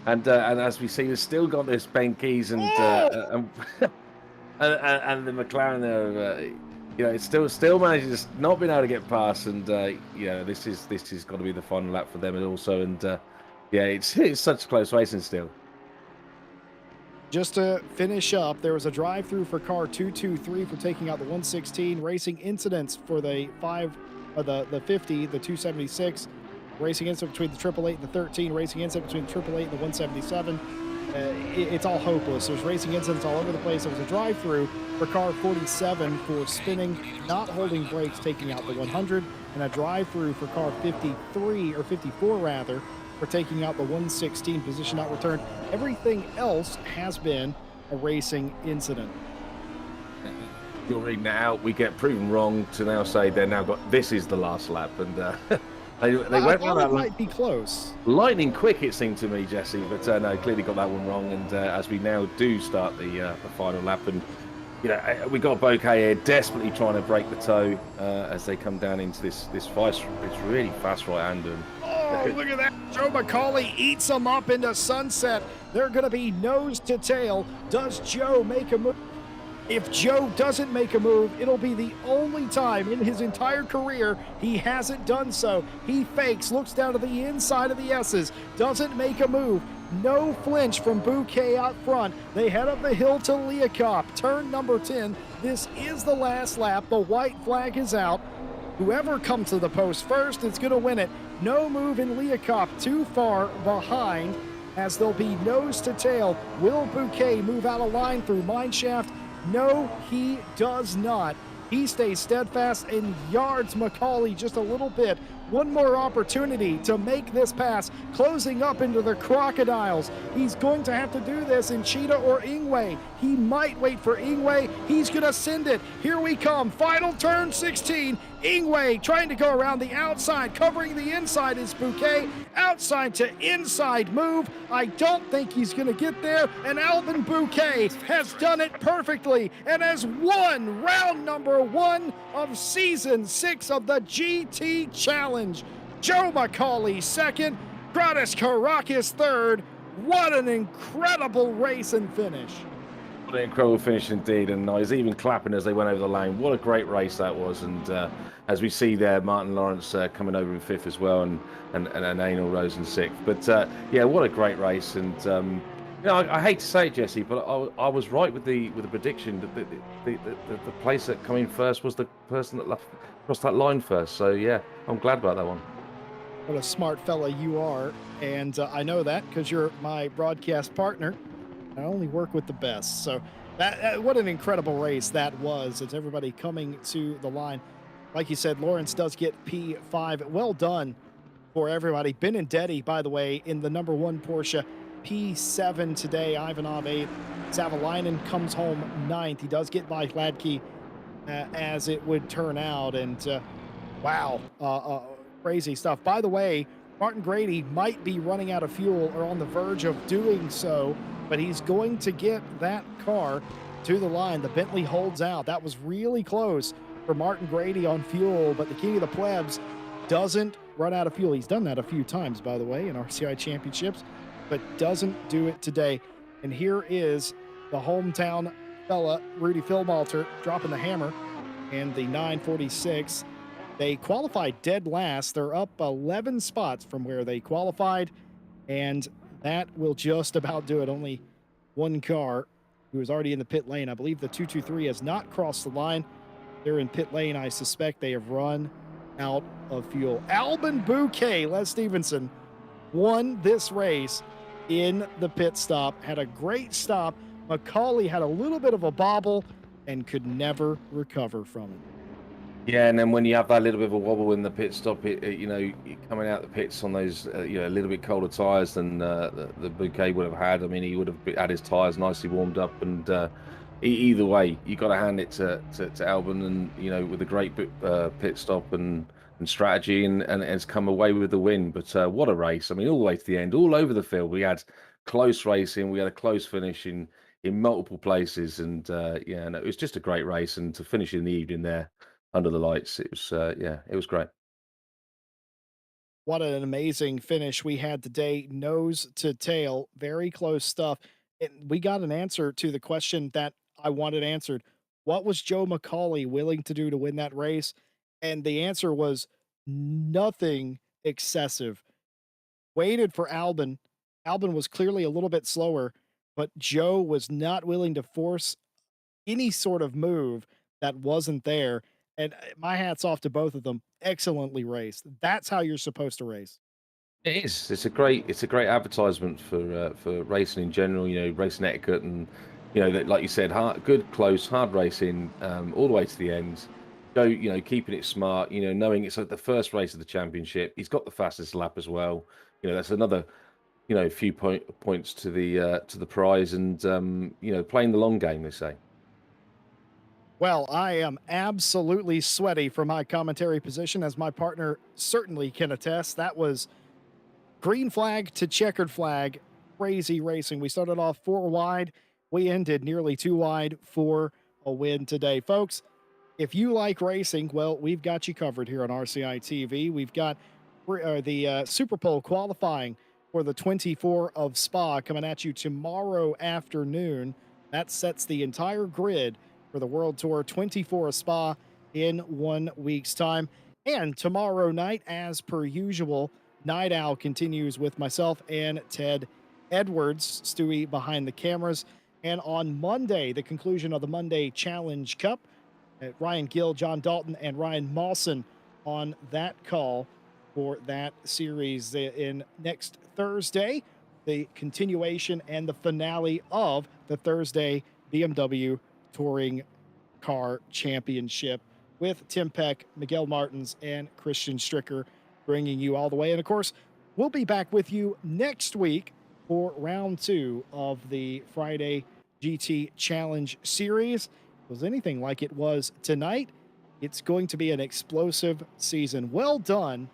And as we see, they've still got this Ben Keys and the McLaren there. You know, it's still managing to not being able to get past, and you know, this is got to be the final lap for them also. And yeah, it's such close racing still. Just to finish up, there was a drive-through for car 223 for taking out the 116. Racing incidents for the 50, the 276, racing incident between the 888 and the 13, racing incident between the 888 and the 177. It's all hopeless. There's racing incidents all over the place. There was a drive-through for car 47 for spinning, not holding brakes, taking out the 100, and a drive-through for car 53, or 54 rather, for taking out the 116, position not returned. Everything else has been a racing incident. You're reading it out. We get proven wrong to now say they're now got this is the last lap, and they I went thought around it that might be close. lightning quick. It seemed to me, Jesse, but no, clearly got that one wrong. And as we now do start the final lap, and we got Bouquet here desperately trying to break the toe as they come down into this fast, it's really fast right-hander. Oh, look at that. Joe McCauley eats them up into sunset. They're going to be nose to tail. Does Joe make a move? If Joe doesn't make a move, it'll be the only time in his entire career he hasn't done so. He fakes, looks down to the inside of the S's, doesn't make a move. No flinch from Bouquet out front. They head up the hill to Leacock, turn number 10. This is the last lap. The white flag is out. Whoever comes to the post first is going to win it. No move in Leacock, too far behind, as they'll be nose to tail. Will Bouquet move out of line through mineshaft? No, he does not. He stays steadfast and yards McCauley just a little bit. One more opportunity to make this pass, closing up into the crocodiles. He's going to have to do this in Cheetah or Ingwe. He might wait for Ingwe. He's going to send it. Here we come. Final turn 16. Ingwe trying to go around the outside, covering the inside is Bouquet. Outside to inside move. I don't think he's going to get there. And Albin Bouquet has done it perfectly and has won round number 1 of season 6 of the GT Challenge. Joe McCauley second, Gratis Caracas third. What an incredible race and finish. What an incredible finish indeed, and I was even clapping as they went over the lane. What a great race that was, and as we see there, Martin Lawrence coming over in 5th as well, and Anal Rose in 6th. But yeah, what a great race, and I hate to say it, Jesse, but I was right with the prediction that the place that came in first was the person that crossed that line first. So yeah, I'm glad about that one. What a smart fella you are, and I know that because you're my broadcast partner. I only work with the best. So what an incredible race that was. It's everybody coming to the line. Like you said, Lawrence does get P5. Well done for everybody. Benedetti, by the way, in the number 1 Porsche, P7 today. Ivanov 8. Savalainen comes home 9th. He does get by Hladky as it would turn out. And wow, crazy stuff. By the way, Martin Grady might be running out of fuel or on the verge of doing so, but he's going to get that car to the line. The Bentley holds out. That was really close for Martin Grady on fuel, but the king of the plebs doesn't run out of fuel. He's done that a few times, by the way, in RCI championships, but doesn't do it today. And here is the hometown fella, Rudy Philmalter, dropping the hammer, and the 946. They qualified dead last. They're up 11 spots from where they qualified, and that will just about do it. Only one car who is already in the pit lane. I believe the 223 has not crossed the line. They're in pit lane. I suspect they have run out of fuel. Albin Bouquet, Les Stevenson, won this race in the pit stop. Had a great stop. McCauley had a little bit of a bobble and could never recover from it. Yeah, and then when you have that little bit of a wobble in the pit stop, coming out the pits on those, a little bit colder tyres than the Bouquet would have had. I mean, he would have had his tyres nicely warmed up, and either way, you got to hand it to Albon, and with a great pit stop and strategy, and has come away with the win. But what a race! I mean, all the way to the end, all over the field, we had close racing, we had a close finish in multiple places, and and it was just a great race, and to finish in the evening there under the lights, it was it was great. What an amazing finish we had today, nose to tail, very close stuff. And we got an answer to the question that I wanted answered. What was Joe McCauley willing to do to win that race? And the answer was nothing excessive. Waited for Albin. Albin was clearly a little bit slower, but Joe was not willing to force any sort of move that wasn't there. And my hat's off to both of them. Excellently raced. That's how you're supposed to race. It is. It's a great advertisement for racing in general. Racing etiquette, and that, like you said, good, close, hard racing, all the way to the end. Go, keeping it smart. Knowing it's like the first race of the championship. He's got the fastest lap as well. That's another few points to the prize, and playing the long game, they say. Well, I am absolutely sweaty from my commentary position, as my partner certainly can attest. That was green flag to checkered flag, crazy racing. We started off four wide, we ended nearly two wide for a win today. Folks, if you like racing, well, we've got you covered here on RCI TV. We've got the Super Bowl qualifying for the 24 of Spa coming at you tomorrow afternoon. That sets the entire grid for the World Tour 24 of Spa in 1 week's time. And tomorrow night, as per usual, Night Owl continues with myself and Ted Edwards, Stewie behind the cameras. And on Monday, the conclusion of the Monday Challenge Cup, Ryan Gill, John Dalton, and Ryan Mawson on that call for that series. In next Thursday, the continuation and the finale of the Thursday BMW Touring Car Championship with Tim Peck, Miguel Martins, and Christian Stricker bringing you all the way. And of course, we'll be back with you next week for round two of the Friday GT Challenge Series. Was anything like it was tonight, it's going to be an explosive season. Well done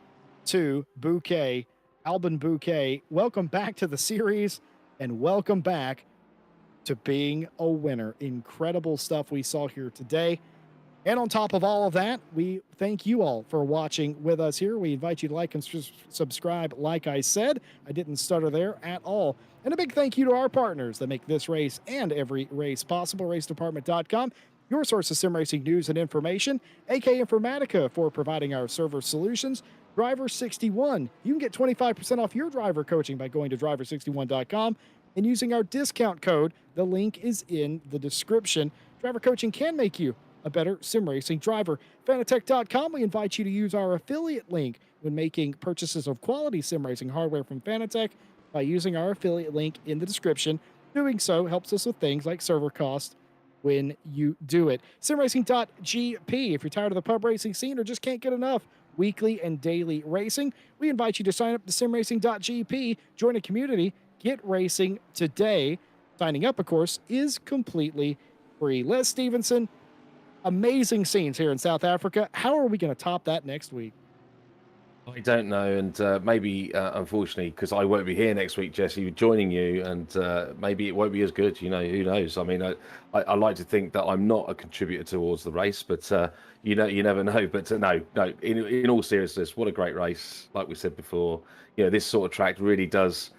to Bouquet, Albin Bouquet. Welcome back to the series, and welcome back to being a winner. Incredible stuff we saw here today. And on top of all of that, we thank you all for watching with us here. We invite you to like and subscribe. Like I said, I didn't stutter there at all. And a big thank you to our partners that make this race and every race possible. RaceDepartment.com, your source of sim racing news and information. AK Informatica for providing our server solutions. Driver61, you can get 25% off your driver coaching by going to driver61.com and using our discount code. The link is in the description. Driver coaching can make you a better sim racing driver. Fanatec.com, we invite you to use our affiliate link when making purchases of quality sim racing hardware from Fanatec by using our affiliate link in the description. Doing so helps us with things like server cost when you do it. Simracing.gp, if you're tired of the pub racing scene or just can't get enough weekly and daily racing, we invite you to sign up to simracing.gp, join a community, get racing today. Signing up, of course, is completely free. Les Stevenson, amazing scenes here in South Africa. How are we going to top that next week? I don't know, and maybe unfortunately, because I won't be here next week, Jesse, joining you, and maybe it won't be as good. Who knows? I mean, I like to think that I'm not a contributor towards the race, but you never know. But no. In all seriousness, what a great race! Like we said before, this sort of track really does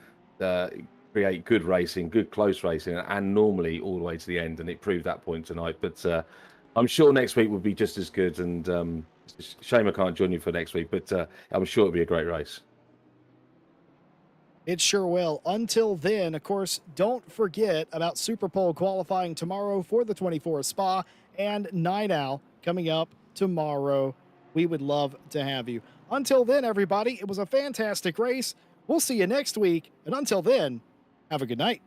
create good racing, good close racing, and normally all the way to the end. And it proved that point tonight. But I'm sure next week will be just as good, and it's a shame I can't join you for next week, but I'm sure it'll be a great race. It sure will. Until then, of course, don't forget about Super Bowl qualifying tomorrow for the 24 Spa and Night Owl coming up tomorrow. We would love to have you. Until then, everybody, it was a fantastic race. We'll see you next week. And until then, have a good night.